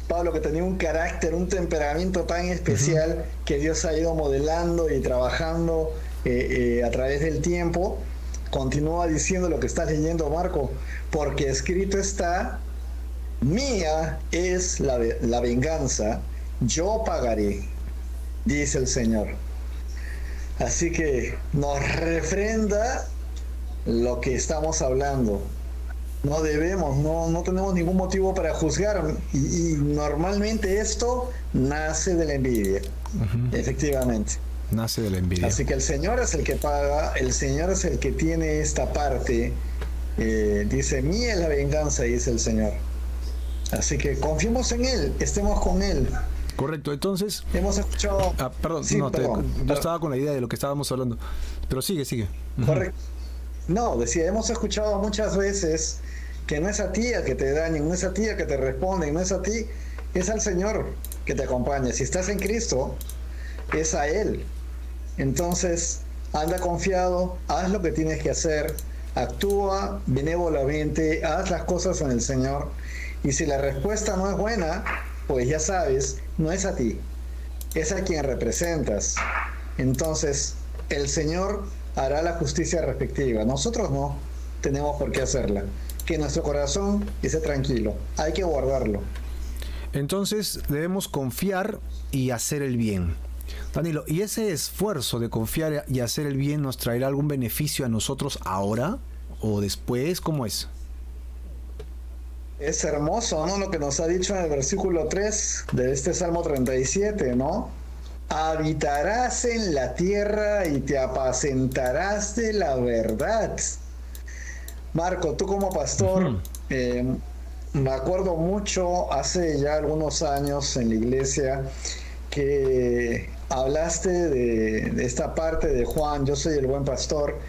Pablo, que tenía un carácter, un temperamento tan especial que Dios ha ido modelando y trabajando a través del tiempo, continúa diciendo lo que estás leyendo, Marco, porque escrito está, mía es la venganza, yo pagaré, dice el Señor. Así que nos refrenda lo que estamos hablando. No debemos, no tenemos ningún motivo para juzgar. Y normalmente esto nace de la envidia, efectivamente. Nace de la envidia. Así que el Señor es el que paga, el Señor es el que tiene esta parte. Dice, mía es la venganza, dice el Señor. Así que confiemos en Él, estemos con Él. Correcto, entonces... Hemos escuchado... perdón, sí, no, perdón. yo estaba con la idea de lo que estábamos hablando. Pero sigue. Correcto. No, decía, hemos escuchado muchas veces que no es a ti a que te dañen, no es a ti a que te responden, no es a ti, es al Señor que te acompaña. Si estás en Cristo, es a Él. Entonces, anda confiado, haz lo que tienes que hacer, actúa benévolamente, haz las cosas en el Señor. Y si la respuesta no es buena, pues ya sabes, no es a ti, es a quien representas. Entonces, el Señor hará la justicia respectiva. Nosotros no tenemos por qué hacerla. Que nuestro corazón esté tranquilo. Hay que guardarlo. Entonces, debemos confiar y hacer el bien. Danilo, ¿y ese esfuerzo de confiar y hacer el bien nos traerá algún beneficio a nosotros ahora o después? ¿Cómo es? Es hermoso, ¿no? Lo que nos ha dicho en el versículo 3 de este Salmo 37, ¿no? Habitarás en la tierra y te apacentarás de la verdad. Marco, tú como pastor, me acuerdo mucho hace ya algunos años en la iglesia que hablaste de esta parte de Juan, yo soy el buen pastor,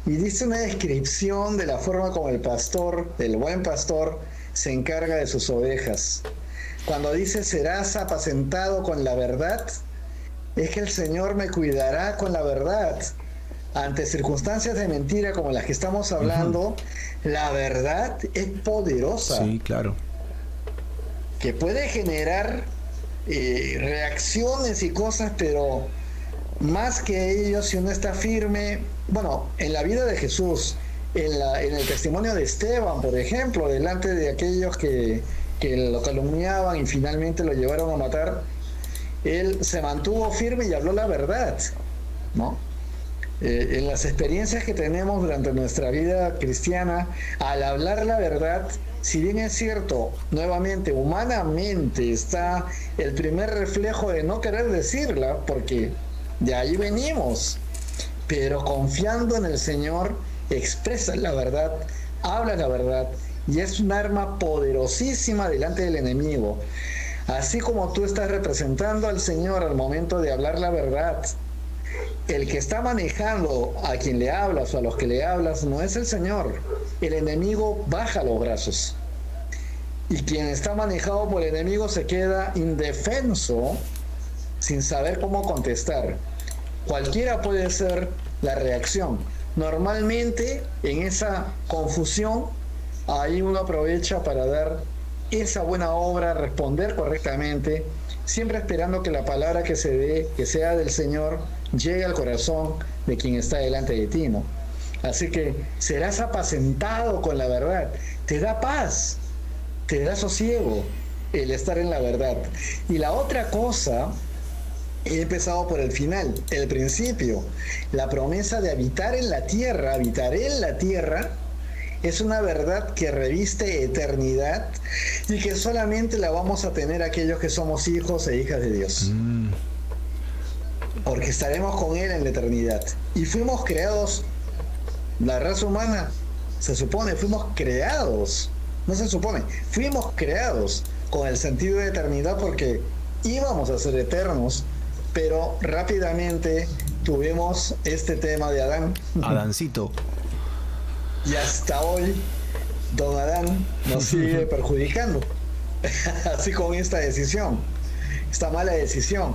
y diste una descripción de la forma como el pastor, el buen pastor, se encarga de sus ovejas. Cuando dice serás apacentado con la verdad, es que el Señor me cuidará con la verdad. Ante circunstancias de mentira como las que estamos hablando, la verdad es poderosa. Sí, claro. Que puede generar reacciones y cosas, pero más que ello, si uno está firme, bueno, en la vida de Jesús, en el testimonio de Esteban, por ejemplo, delante de aquellos que lo calumniaban y finalmente lo llevaron a matar, él se mantuvo firme y habló la verdad, ¿no? En las experiencias que tenemos durante nuestra vida cristiana, al hablar la verdad, si bien es cierto, nuevamente, humanamente está el primer reflejo de no querer decirla, porque de ahí venimos, pero confiando en el Señor, expresa la verdad, habla la verdad, y es un arma poderosísima delante del enemigo. Así como tú estás representando al Señor al momento de hablar la verdad, el que está manejando a quien le hablas o a los que le hablas no es el Señor. El enemigo baja los brazos. Y quien está manejado por el enemigo se queda indefenso sin saber cómo contestar. Cualquiera puede ser la reacción. Normalmente en esa confusión ahí uno aprovecha para dar esa buena obra, responder correctamente, siempre esperando que la palabra que se dé, que sea del Señor, llegue al corazón de quien está delante de ti, ¿no? Así que serás apacentado con la verdad, te da paz, te da sosiego el estar en la verdad. Y la otra cosa, he empezado por el final, el principio, la promesa de habitar en la tierra, habitaré en la tierra, es una verdad que reviste eternidad y que solamente la vamos a tener aquellos que somos hijos e hijas de Dios. Porque estaremos con Él en la eternidad. Y fuimos creados, la raza humana, se supone, fuimos creados, no se supone, fuimos creados con el sentido de eternidad porque íbamos a ser eternos, pero rápidamente tuvimos este tema de Adán. Adancito. Y hasta hoy, don Adán nos sigue perjudicando, así con esta decisión. esta mala decisión.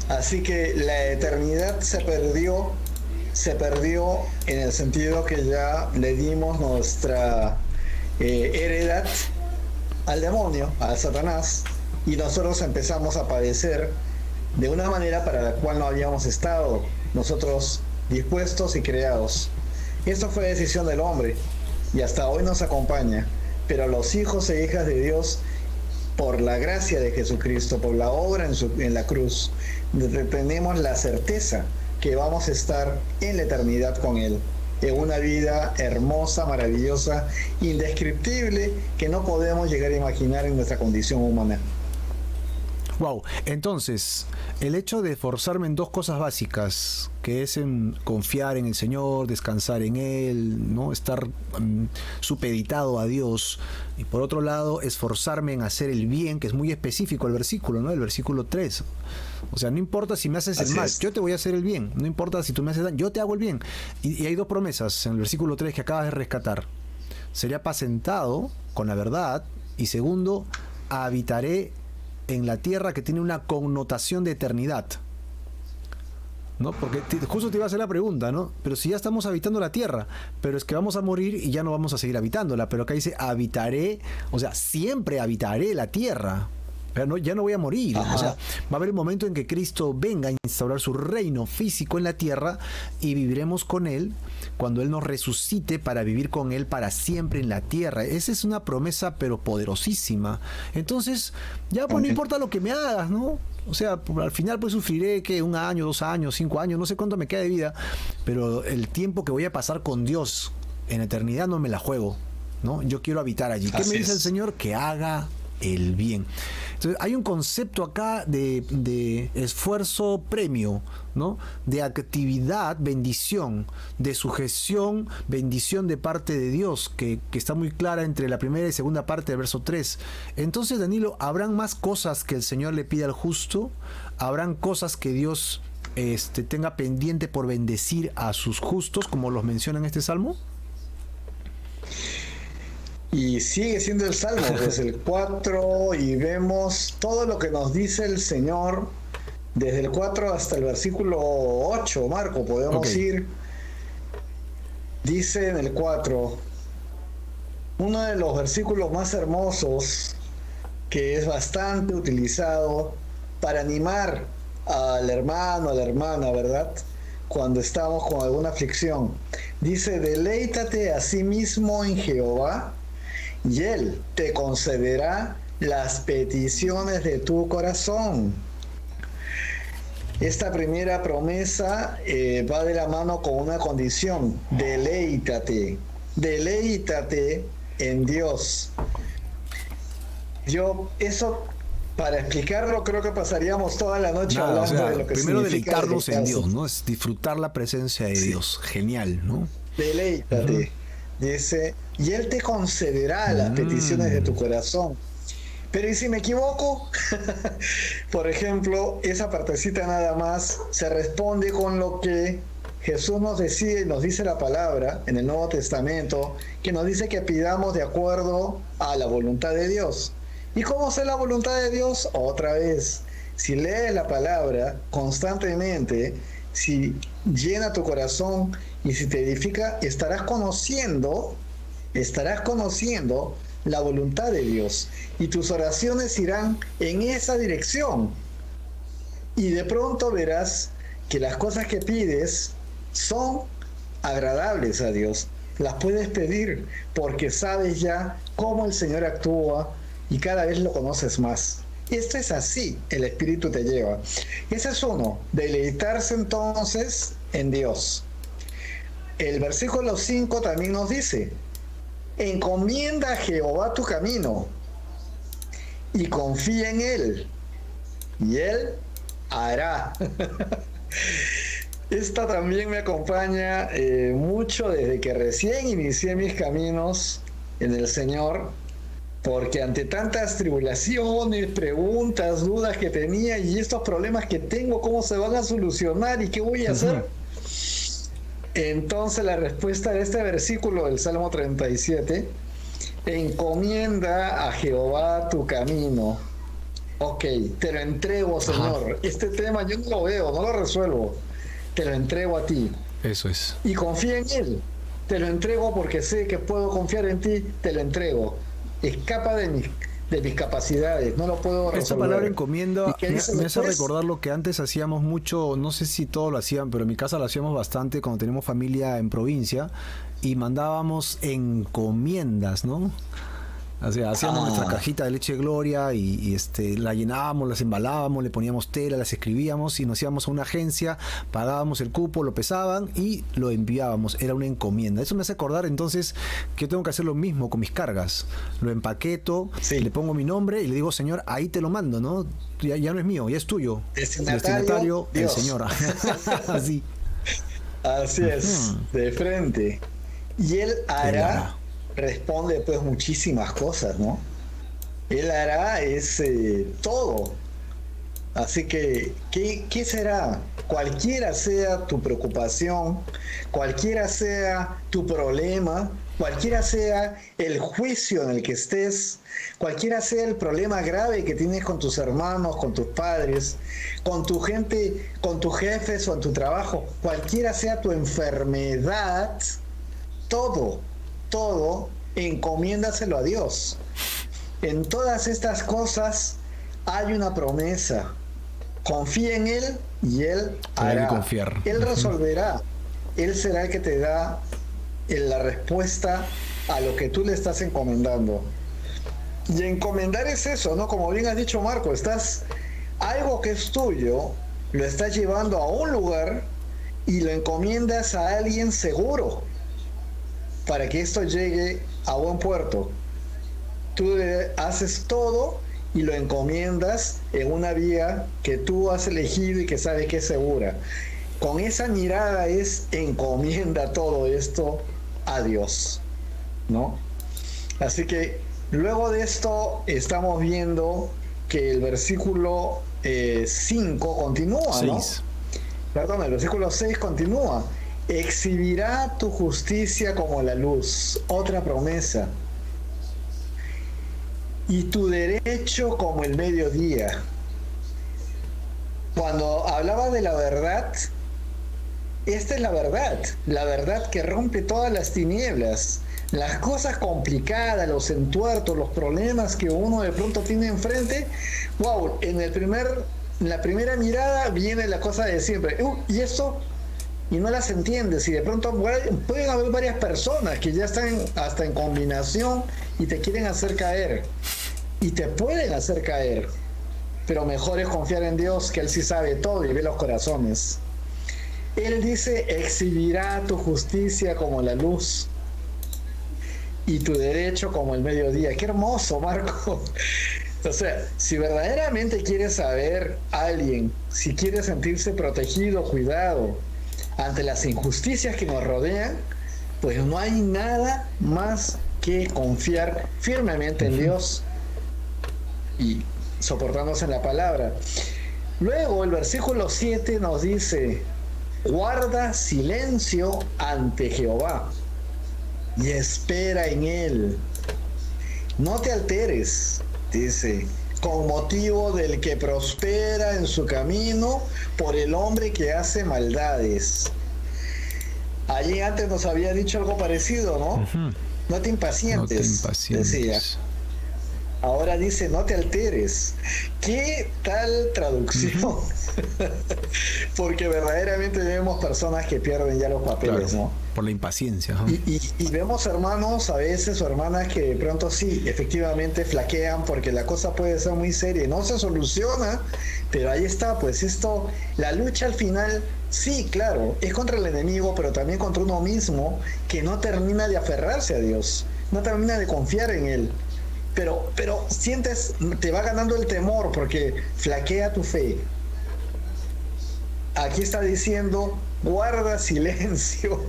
Así que la eternidad se perdió en el sentido que ya le dimos nuestra heredad al demonio, a Satanás, y nosotros empezamos a padecer de una manera para la cual no habíamos estado nosotros dispuestos y creados. Esto fue decisión del hombre y hasta hoy nos acompaña, pero los hijos e hijas de Dios, por la gracia de Jesucristo, por la obra en la cruz, tenemos la certeza que vamos a estar en la eternidad con Él, en una vida hermosa, maravillosa, indescriptible, que no podemos llegar a imaginar en nuestra condición humana. Wow, entonces, el hecho de esforzarme en dos cosas básicas, que es en confiar en el Señor, descansar en Él, ¿no? Estar supeditado a Dios, y por otro lado, esforzarme en hacer el bien, que es muy específico el versículo, ¿no? El versículo 3. O sea, no importa si me haces el mal, yo te voy a hacer el bien. No importa si tú me haces daño, yo te hago el bien. Y hay dos promesas en el versículo 3 que acabas de rescatar. Seré apacentado con la verdad, y segundo, habitaré en la tierra, que tiene una connotación de eternidad, ¿no? Porque justo te iba a hacer la pregunta, ¿no? Pero si ya estamos habitando la tierra, pero es que vamos a morir y ya no vamos a seguir habitándola, pero acá dice habitaré, o sea, siempre habitaré la tierra. Pero no, ya no voy a morir. Ajá. O sea, va a haber un momento en que Cristo venga a instaurar su reino físico en la tierra y viviremos con Él cuando Él nos resucite para vivir con Él para siempre en la tierra. Esa es una promesa pero poderosísima. Entonces, ya pues no importa lo que me hagas, ¿no? O sea, al final pues sufriré que 1 año, 2 años, 5 años, no sé cuánto me queda de vida, pero el tiempo que voy a pasar con Dios en eternidad no me la juego, ¿no? Yo quiero habitar allí. ¿Qué me dice el Señor? Que haga el bien. Entonces hay un concepto acá de esfuerzo premio, ¿no? De actividad, bendición, de sujeción, bendición de parte de Dios, que está muy clara entre la primera y segunda parte del verso 3. Entonces, Danilo, ¿habrán más cosas que el Señor le pide al justo? ¿Habrán cosas que Dios tenga pendiente por bendecir a sus justos, como los menciona en este salmo? Y sigue siendo el Salmo, desde el 4, y vemos todo lo que nos dice el Señor, desde el 4 hasta el versículo 8, Marco, podemos ir. Dice en el 4, uno de los versículos más hermosos, que es bastante utilizado para animar al hermano, a la hermana, ¿verdad?, cuando estamos con alguna aflicción. Dice, deleítate a sí mismo en Jehová, y Él te concederá las peticiones de tu corazón. Esta primera promesa va de la mano con una condición: deleítate en Dios. Eso, para explicarlo, creo que pasaríamos toda la noche hablando de lo que primero significa deleitarnos en Dios, ¿no? Es disfrutar la presencia de Dios. Genial, ¿no? Deleítate. Dice, y Él te concederá las peticiones de tu corazón. Pero ¿y si me equivoco? Por ejemplo, esa partecita nada más se responde con lo que Jesús nos decía y nos dice la palabra en el Nuevo Testamento, que nos dice que pidamos de acuerdo a la voluntad de Dios. ¿Y cómo sé la voluntad de Dios? Otra vez, si lees la palabra constantemente, si llena tu corazón y si te edifica, estarás conociendo la voluntad de Dios, y tus oraciones irán en esa dirección, y de pronto verás que las cosas que pides son agradables a Dios. Las puedes pedir porque sabes ya cómo el Señor actúa y cada vez lo conoces más. Esto es así, el Espíritu te lleva. Ese es uno, deleitarse entonces en Dios. El versículo 5 también nos dice, encomienda a Jehová tu camino y confía en Él, y Él hará. Esta también me acompaña mucho desde que recién inicié mis caminos en el Señor, porque ante tantas tribulaciones, preguntas, dudas que tenía y estos problemas que tengo, ¿cómo se van a solucionar y qué voy a hacer? Entonces la respuesta de este versículo del Salmo 37, encomienda a Jehová tu camino ok, te lo entrego, Ajá, Señor. Este tema yo no lo veo, no lo resuelvo. Te lo entrego a ti. eso es. Y confía en Él. Te lo entrego porque sé que puedo confiar en ti, te lo entrego. Escapa de mis capacidades, no lo puedo Esta palabra resolver. ¿Y encomienda qué dice me hace después? recordar lo que antes hacíamos mucho, no sé si todos lo hacían, pero en mi casa lo hacíamos bastante cuando teníamos familia en provincia y mandábamos encomiendas, ¿no? O sea, hacíamos nuestra Ah, cajita de leche Gloria la llenábamos, las embalábamos, le poníamos tela, las escribíamos y nos íbamos a una agencia, pagábamos el cupo, lo pesaban y lo enviábamos. Era una encomienda. Eso me hace acordar entonces que yo tengo que hacer lo mismo con mis cargas. Lo empaqueto, sí. le pongo mi nombre y le digo, Señor, ahí te lo mando, ¿no? Ya no es mío, ya es tuyo. Destinatario, Destinatario, el Dios. Señor. Así. Así es, Ujú. de frente. Y Él Él hará, hará. responde pues muchísimas cosas, ¿no? Él hará es todo. Así que, ¿qué será? Cualquiera sea tu preocupación, cualquiera sea tu problema, cualquiera sea el juicio en el que estés, cualquiera sea el problema grave que tienes con tus hermanos, con tus padres, con tu gente, con tus jefes o en tu trabajo, cualquiera sea tu enfermedad, todo, todo, encomiéndaselo a Dios. En todas estas cosas hay una promesa. Confía en Él y Él Pero hay que hará. confiar. Él Ujú. resolverá. Él será el que te da la respuesta a lo que tú le estás encomendando. Y encomendar es eso, ¿no? Como bien has dicho, Marco, estás algo que es tuyo, lo estás llevando a un lugar y lo encomiendas a alguien seguro para que esto llegue a buen puerto. Tú le haces todo y lo encomiendas en una vía que tú has elegido y que sabes que es segura. Con esa mirada es encomienda todo esto a Dios, ¿no? Así que luego de esto estamos viendo que el versículo 5 continúa, ¿no? 6. Perdón, el versículo 6 continúa. Exhibirá tu justicia como la luz, otra promesa, y tu derecho como el mediodía. Cuando hablaba de la verdad, esta es la verdad que rompe todas las tinieblas, las cosas complicadas, los entuertos, los problemas que uno de pronto tiene enfrente. Wow, en la primera mirada viene la cosa de siempre. ¿Y esto? Y no las entiendes, y de pronto pueden haber varias personas que ya están hasta en combinación y te quieren hacer caer, y te pueden hacer caer, pero mejor es confiar en Dios, que Él sí sabe todo y ve los corazones. Él dice, exhibirá tu justicia como la luz y tu derecho como el mediodía. Qué hermoso, Marco. O sea, si verdaderamente quieres saber a alguien, si quiere sentirse protegido, cuidado ante las injusticias que nos rodean, pues no hay nada más que confiar firmemente en Dios y soportarnos en la palabra. Luego el versículo 7 nos dice, guarda silencio ante Jehová y espera en él. No te alteres, dice, con motivo del que prospera en su camino, por el hombre que hace maldades. Allí antes nos había dicho algo parecido, ¿no? Ujú. No te No te impacientes, decía. impacientes. Ahora dice, no te alteres. ¿Qué tal traducción? Porque verdaderamente vemos personas que pierden ya los papeles, Claro, ¿no? por la impaciencia. Ajá. Y vemos hermanos a veces o hermanas que de pronto sí, efectivamente flaquean porque la cosa puede ser muy seria y no se soluciona, pero ahí está, pues esto, la lucha al final, sí, claro, es contra el enemigo, pero también contra uno mismo que no termina de aferrarse a Dios, no termina de confiar en Él. Pero sientes, te va ganando el temor porque flaquea tu fe. Aquí está diciendo, guarda silencio.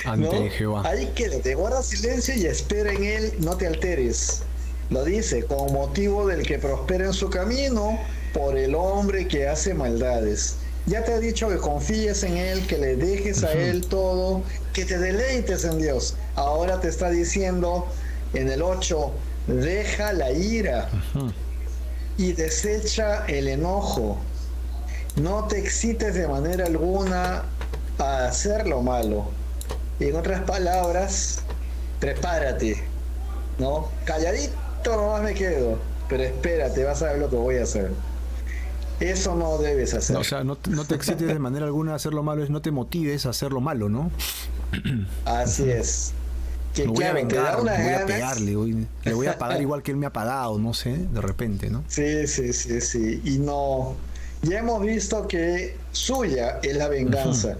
Ante ¿No? Jehová. Ahí quédate, guarda silencio y espera en él, no te alteres. Lo dice, con motivo del que prospera en su camino, por el hombre que hace maldades. Ya te ha dicho que confíes en él, que le dejes a él todo, que te deleites en Dios. Ahora te está diciendo en el 8, deja la ira. y desecha el enojo. No te excites de manera alguna a hacer lo malo. En otras palabras, prepárate, ¿no? Calladito nomás me quedo, pero espérate, vas a ver lo que voy a hacer. Eso no debes hacer. No, o sea, no te excites de manera alguna a hacer lo malo, es no te motives a hacer lo malo, ¿no? Así es. Que me voy a claro, te da vengar, unas voy a ganas. pegarle, le voy a pagar igual que él me ha pagado, no sé, de repente, ¿no? Sí. Y no. Ya hemos visto que suya es la venganza.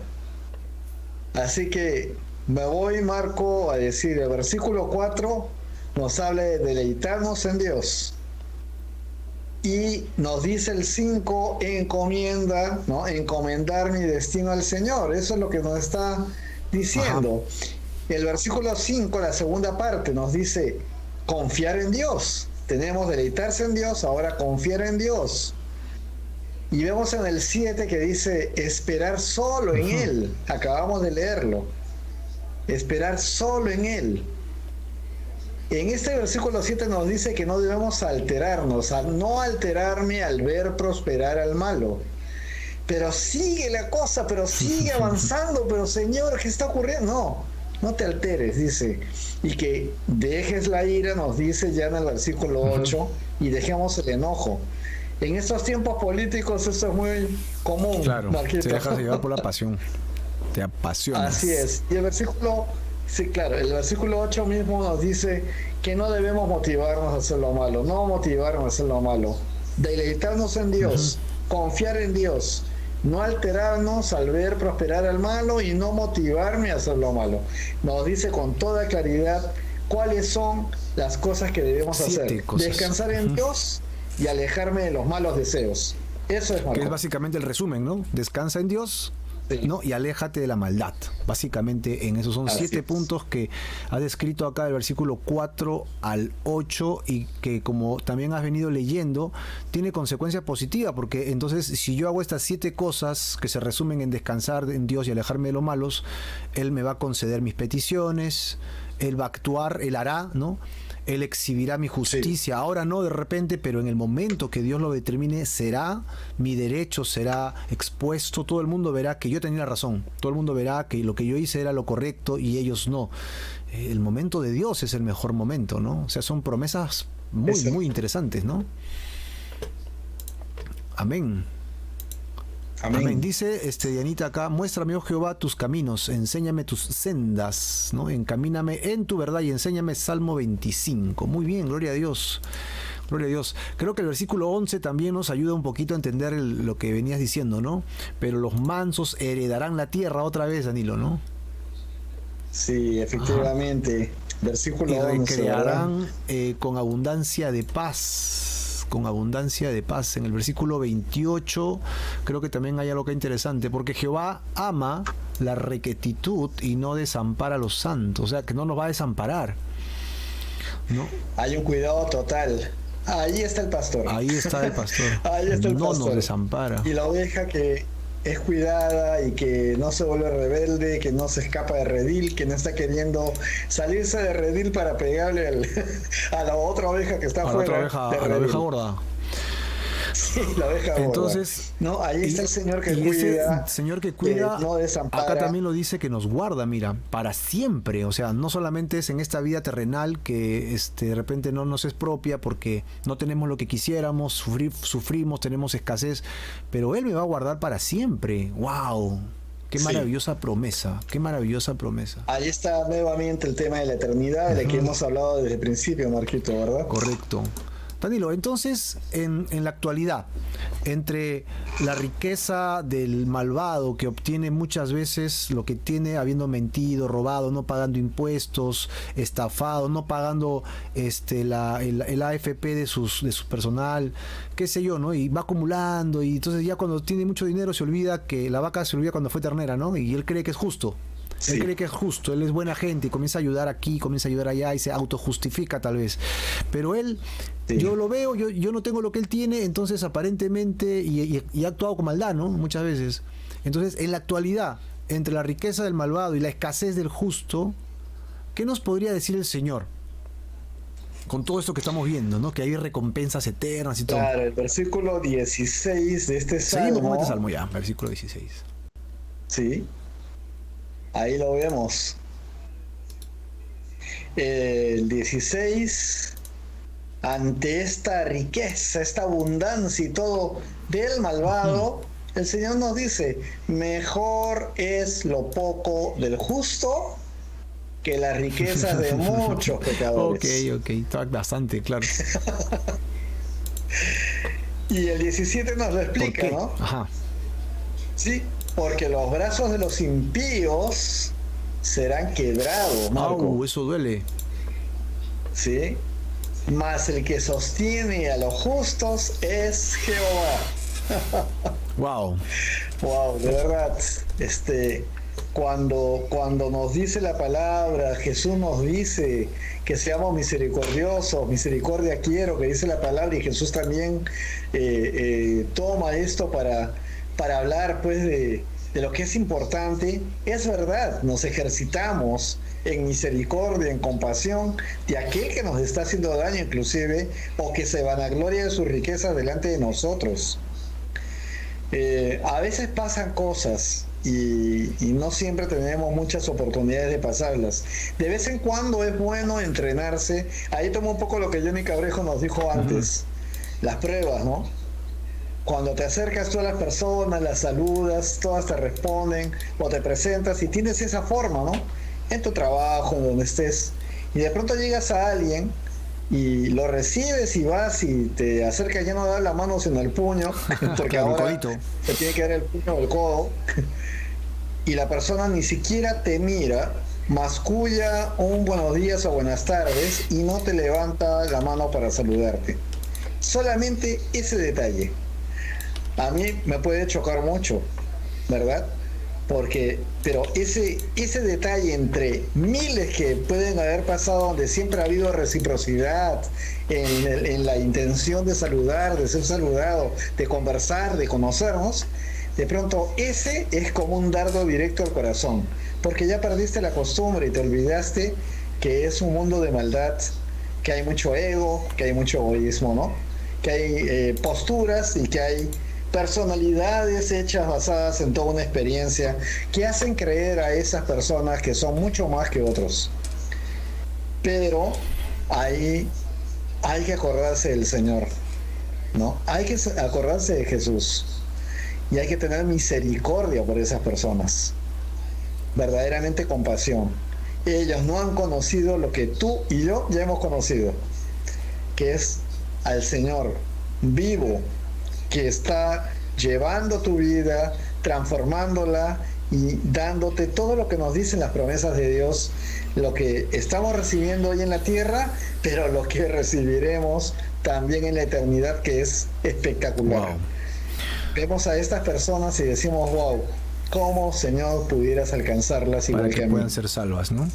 Así que me voy, Marco, a decir, el versículo 4 nos habla de deleitarnos en Dios. Y nos dice el 5, encomienda, ¿no? Encomendar mi destino al Señor. Eso es lo que nos está diciendo. El versículo 5, la segunda parte, nos dice confiar en Dios. Tenemos deleitarse en Dios, ahora confiar en Dios. Y vemos en el 7 que dice esperar solo en Él. Acabamos de leerlo. Esperar solo en Él. En este versículo 7 nos dice que no debemos alterarnos, no alterarme al ver prosperar al malo. Pero sigue la cosa, pero sigue avanzando, pero Señor, ¿qué está ocurriendo? No te alteres, dice. Y que dejes la ira, nos dice ya en el versículo 8, y dejemos el enojo. En estos tiempos políticos eso es muy común. Claro, Marquito. te dejas llevar por la pasión. Te apasionas. Así es. Y el versículo, sí, claro, el versículo 8 mismo nos dice que no debemos motivarnos a hacer lo malo, no motivarnos a hacer lo malo. Deleitarnos en Dios, confiar en Dios, no alterarnos al ver prosperar al malo y no motivarme a hacer lo malo. Nos dice con toda claridad cuáles son las cosas que debemos hacer. Descansar en Dios y alejarme de los malos deseos. Eso es, Marco. Que es básicamente el resumen, ¿no? Descansa en Dios, ¿no? Y aléjate de la maldad. Básicamente en esos son 7 puntos que ha descrito acá del versículo 4 al 8 y que, como también has venido leyendo, tiene consecuencia positiva, porque entonces si yo hago estas 7 cosas que se resumen en descansar en Dios y alejarme de los malos, Él me va a conceder mis peticiones, Él va a actuar, Él hará, ¿no? Él exhibirá mi justicia, ahora no de repente, pero en el momento que Dios lo determine será, mi derecho será expuesto, todo el mundo verá que yo tenía la razón, todo el mundo verá que lo que yo hice era lo correcto y ellos no. El momento de Dios es el mejor momento, ¿no? O sea, son promesas muy interesantes, ¿no? Amén. Amén. Dice Dianita acá, muéstrame, oh Jehová, tus caminos, enséñame tus sendas, ¿no? Encamíname en tu verdad y enséñame. Salmo 25. Muy bien, gloria a Dios. Gloria a Dios. Creo que el versículo 11 también nos ayuda un poquito a entender lo que venías diciendo, ¿no? Pero los mansos heredarán la tierra, otra vez, Danilo, ¿no? Sí, efectivamente. Versículo 11. Y recrearán con abundancia de paz. Con abundancia de paz. En el versículo 28 creo que también hay algo que interesante, porque Jehová ama la rectitud y no desampara a los santos, o sea que no nos va a desamparar, ¿no? Hay un cuidado total. Ahí está el pastor. Ahí está el pastor. Ahí está el no pastor. Nos desampara. Y la oveja que es cuidada y que no se vuelve rebelde, que no se escapa de redil, que no está queriendo salirse de redil para pegarle a la otra oveja que está afuera. A la oveja gorda. Sí, la oveja gorda. Entonces, no, ahí está el Señor que cuida. Ese Señor que cuida, no desampara. Acá también lo dice que nos guarda, mira, para siempre. O sea, no solamente es en esta vida terrenal que de repente no nos es propia porque no tenemos lo que quisiéramos, sufrimos, tenemos escasez, pero Él me va a guardar para siempre. ¡Wow! Qué maravillosa promesa, qué maravillosa promesa. Ahí está nuevamente el tema de la eternidad, de que hemos hablado desde el principio, Marquito, ¿verdad? Correcto. Danilo, entonces, en la actualidad, entre la riqueza del malvado que obtiene muchas veces lo que tiene habiendo mentido, robado, no pagando impuestos, estafado, no pagando el AFP de su personal, qué sé yo, ¿no? Y va acumulando, y entonces ya cuando tiene mucho dinero se olvida que la vaca se olvida cuando fue ternera, ¿no? Y él cree que es justo. Él cree que es justo, él es buena gente y comienza a ayudar aquí, comienza a ayudar allá y se autojustifica tal vez. Pero él, yo lo veo, yo no tengo lo que él tiene, entonces aparentemente, y ha actuado con maldad, ¿no? Muchas veces. Entonces, en la actualidad, entre la riqueza del malvado y la escasez del justo, ¿qué nos podría decir el Señor? Con todo esto que estamos viendo, ¿no? Que hay recompensas eternas y todo. Claro, el versículo 16 de este salmo. Seguimos con este salmo ya, versículo 16. Sí, ahí lo vemos. El 16, ante esta riqueza, esta abundancia y todo del malvado, el Señor nos dice, mejor es lo poco del justo que las riquezas de muchos pecadores. Ok, está bastante claro. Y el 17 nos lo explica, ¿no? Ajá. Sí, porque los brazos de los impíos serán quebrados, Marco. Eso duele. Sí, mas el que sostiene a los justos es Jehová. Wow. Wow, de verdad, cuando nos dice la palabra, Jesús nos dice que seamos misericordiosos, misericordia quiero, que dice la palabra, y Jesús también toma esto para hablar pues de lo que es importante. Es verdad, nos ejercitamos en misericordia, en compasión de aquel que nos está haciendo daño inclusive, o que se vanagloria de sus riquezas delante de nosotros. A veces pasan cosas y no siempre tenemos muchas oportunidades de pasarlas. De vez en cuando es bueno entrenarse. Ahí tomo un poco lo que Johnny Cabrejo nos dijo antes, las pruebas, ¿no? Cuando te acercas tú a las personas, las saludas, todas te responden, o te presentas y tienes esa forma, ¿no? En tu trabajo, en donde estés, y de pronto llegas a alguien y lo recibes y vas y te acercas, ya no das la mano sino el puño, porque claro, ahora te tiene que dar el puño o el codo, y la persona ni siquiera te mira, masculla un buenos días o buenas tardes y no te levanta la mano para saludarte. Solamente ese detalle a mí me puede chocar mucho, ¿verdad? Pero ese detalle entre miles que pueden haber pasado, donde siempre ha habido reciprocidad en la intención de saludar, de ser saludado, de conversar, de conocernos, de pronto ese es como un dardo directo al corazón, porque ya perdiste la costumbre y te olvidaste que es un mundo de maldad, que hay mucho ego, que hay mucho egoísmo, ¿no? Que hay posturas y que hay personalidades hechas basadas en toda una experiencia que hacen creer a esas personas que son mucho más que otros. Pero ahí hay que acordarse del Señor, ¿no? Hay que acordarse de Jesús y hay que tener misericordia por esas personas, verdaderamente compasión. Ellos no han conocido lo que tú y yo ya hemos conocido, que es al Señor vivo, que está llevando tu vida, transformándola y dándote todo lo que nos dicen las promesas de Dios, lo que estamos recibiendo hoy en la tierra, pero lo que recibiremos también en la eternidad, que es espectacular. Wow. Vemos a estas personas y decimos, wow, ¿cómo, Señor, pudieras alcanzarlas igual para que a puedan mí? ser salvas, ¿no?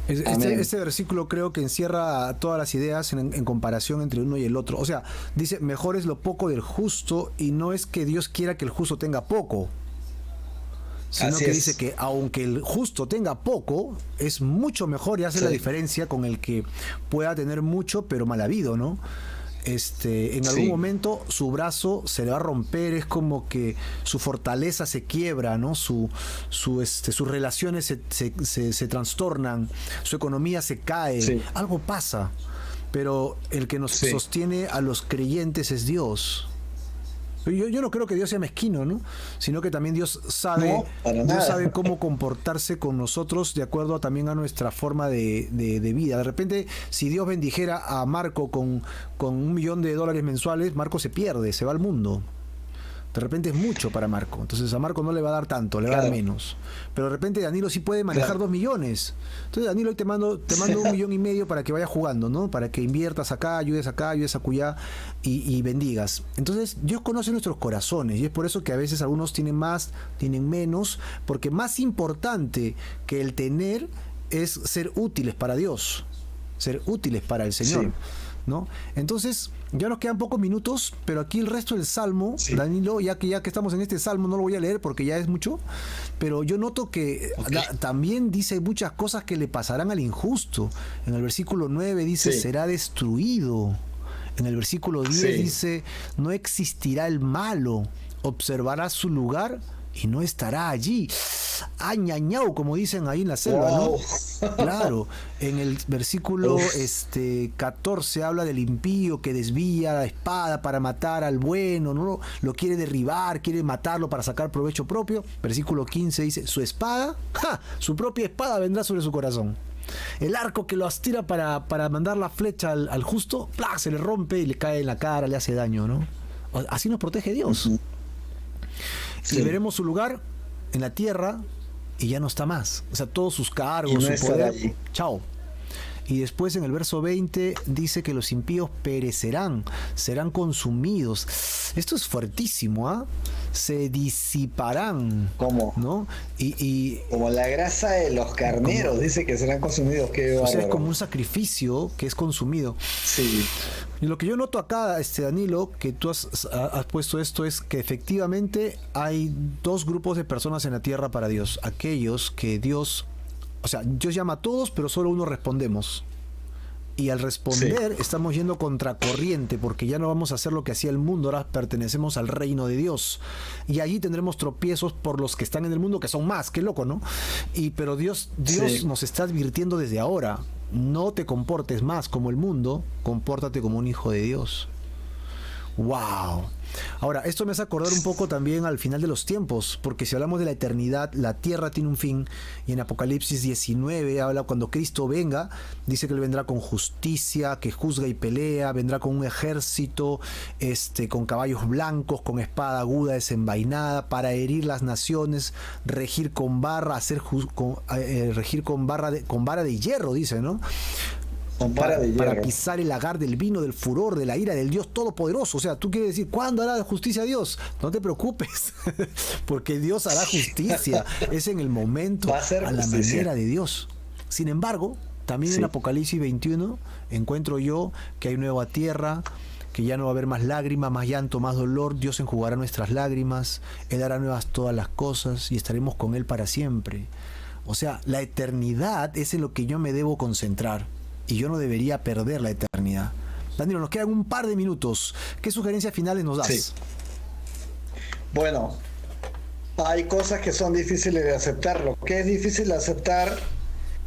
Este versículo creo que encierra todas las ideas en comparación entre uno y el otro. O sea, dice, mejor es lo poco del justo, y no es que Dios quiera que el justo tenga poco, sino Así que es. dice que aunque el justo tenga poco, es mucho mejor y hace la diferencia con el que pueda tener mucho pero mal habido, ¿no? En algún momento su brazo se le va a romper, es como que su fortaleza se quiebra, ¿no? Sus relaciones se trastornan, su economía se cae, algo pasa, pero el que nos sostiene a los creyentes es Dios. Yo no creo que Dios sea mezquino, ¿no? Sino que también Dios sabe cómo comportarse con nosotros de acuerdo también a nuestra forma de vida. De repente, si Dios bendijera a Marco con $1 millón mensuales, Marco se pierde, se va al mundo. De repente es mucho para Marco. Entonces a Marco no le va a dar tanto, le va a dar menos. Pero de repente Danilo sí puede manejar 2 millones. Entonces Danilo, hoy te mando $1,5 millones para que vayas jugando, ¿no? Para que inviertas acá, ayudes acullá y bendigas. Entonces Dios conoce nuestros corazones y es por eso que a veces algunos tienen más, tienen menos, porque más importante que el tener es ser útiles para Dios, ser útiles para el Señor. ¿no? Entonces, ya nos quedan pocos minutos, pero aquí el resto del Salmo, sí. Danilo, ya que estamos en este Salmo, no lo voy a leer porque ya es mucho, pero yo noto que también dice muchas cosas que le pasarán al injusto. En el versículo 9 dice, sí, será destruido. En el versículo 10 sí, dice, no existirá el malo, observará su lugar y no estará allí. Añañau, como dicen ahí en la selva, wow, ¿no? Claro, en el versículo 14 habla del impío que desvía la espada para matar al bueno, ¿no? Lo quiere derribar, quiere matarlo para sacar provecho propio. Versículo 15 dice, su espada, su propia espada vendrá sobre su corazón. El arco que lo astira para mandar la flecha al justo, ¡plá!, se le rompe y le cae en la cara, le hace daño, ¿no? Así nos protege Dios. Sí. Y veremos su lugar en la tierra y ya no está más. O sea, todos sus cargos, no su poder, chao. Y después en el verso 20 dice que los impíos perecerán, serán consumidos. Esto es fuertísimo, ¿ah? Se disiparán. ¿Cómo? ¿No? Y como la grasa de los carneros, como, dice que serán consumidos. Qué bárbaro. O sea, es como un sacrificio que es consumido. Sí. Y lo que yo noto acá, Danilo, que tú has puesto esto, es que efectivamente hay dos grupos de personas en la tierra para Dios. Aquellos que Dios llama a todos, pero solo uno respondemos. Y al responder, sí, estamos yendo contracorriente, porque ya no vamos a hacer lo que hacía el mundo, ahora pertenecemos al reino de Dios. Y allí tendremos tropiezos por los que están en el mundo, que son más, qué loco, ¿no? Pero Dios sí, nos está advirtiendo desde ahora, no te comportes más como el mundo, compórtate como un hijo de Dios. ¡Wow! Ahora, esto me hace acordar un poco también al final de los tiempos, porque si hablamos de la eternidad, la tierra tiene un fin, y en Apocalipsis 19 habla cuando Cristo venga, dice que Él vendrá con justicia, que juzga y pelea, vendrá con un ejército, con caballos blancos, con espada aguda desenvainada, para herir las naciones, regir con barra, regir con vara de hierro, dice, ¿no? Para pisar el lagar del vino, del furor, de la ira del Dios Todopoderoso. O sea, tú quieres decir, ¿cuándo hará justicia Dios? No te preocupes, porque Dios hará justicia. Es en el momento, a la manera de Dios. Sin embargo, también sí, en Apocalipsis 21 encuentro yo que hay nueva tierra, que ya no va a haber más lágrimas, más llanto, más dolor. Dios enjugará nuestras lágrimas, Él hará nuevas todas las cosas y estaremos con Él para siempre. O sea, la eternidad es en lo que yo me debo concentrar. Y yo no debería perder la eternidad. Danilo, nos quedan un par de minutos. ¿Qué sugerencias finales nos das? Sí. Bueno, hay cosas que son difíciles de aceptar. Lo que es difícil de aceptar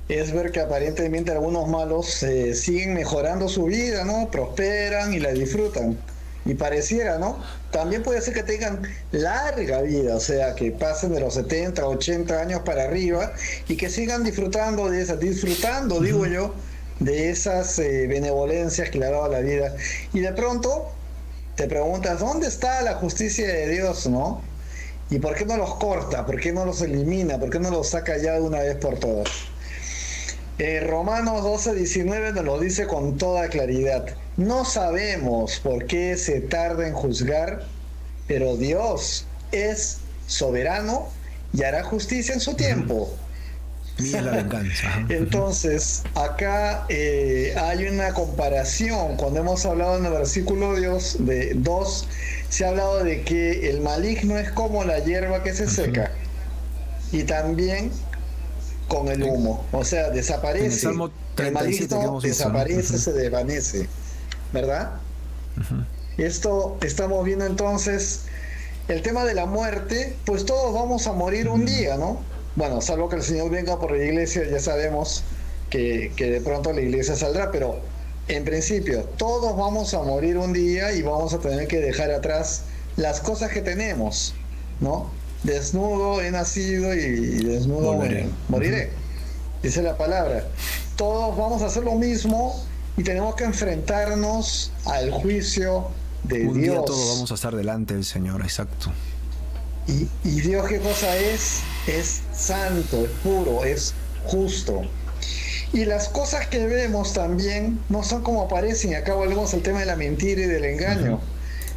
es ver que aparentemente algunos malos siguen mejorando su vida, ¿no? Prosperan y la disfrutan. Y pareciera, ¿no? También puede ser que tengan larga vida, o sea, que pasen de los 70, 80 años para arriba y que sigan disfrutando de esas, digo yo, de esas benevolencias que le ha dado la vida. Y de pronto te preguntas, ¿dónde está la justicia de Dios, no? ¿Y por qué no los corta? ¿Por qué no los elimina? ¿Por qué no los saca ya de una vez por todas? Romanos 12:19 nos lo dice con toda claridad. No sabemos por qué se tarda en juzgar, pero Dios es soberano y hará justicia en su tiempo. Mira la venganza. Entonces, acá hay una comparación. Cuando hemos hablado en el versículo 2, se ha hablado de que el maligno es como la hierba que se seca. Y también con el humo. O sea, desaparece. El maligno desaparece, ¿no? Se desvanece. ¿Verdad? Esto estamos viendo entonces. El tema de la muerte, pues todos vamos a morir un día, ¿no? Bueno, salvo que el Señor venga por la iglesia, ya sabemos que de pronto la iglesia saldrá, pero en principio todos vamos a morir un día y vamos a tener que dejar atrás las cosas que tenemos, ¿no? Desnudo he nacido y desnudo moriré, dice la palabra. Todos vamos a hacer lo mismo y tenemos que enfrentarnos al juicio de Dios. Un día todos vamos a estar delante del Señor, exacto. Y Dios, ¿qué cosa es? Es santo, es puro, es justo. Y las cosas que vemos también no son como parecen. Acá volvemos al tema de la mentira y del engaño.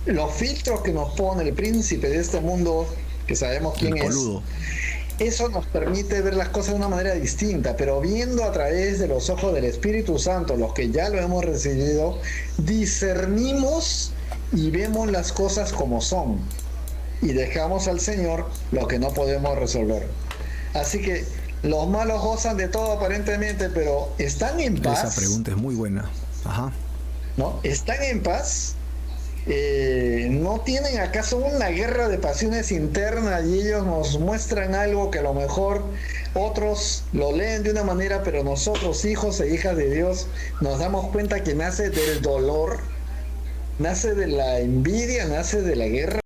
Los filtros que nos pone el príncipe de este mundo, que sabemos quién es, eso nos permite ver las cosas de una manera distinta, pero viendo a través de los ojos del Espíritu Santo, los que ya lo hemos recibido, discernimos y vemos las cosas como son y dejamos al Señor lo que no podemos resolver. Así que los malos gozan de todo aparentemente, pero ¿están en paz? Esa pregunta es muy buena. Ajá. ¿No? ¿Están en paz? ¿No tienen acaso una guerra de pasiones internas y ellos nos muestran algo que a lo mejor otros lo leen de una manera, pero nosotros, hijos e hijas de Dios, nos damos cuenta que nace del dolor, nace de la envidia, nace de la guerra?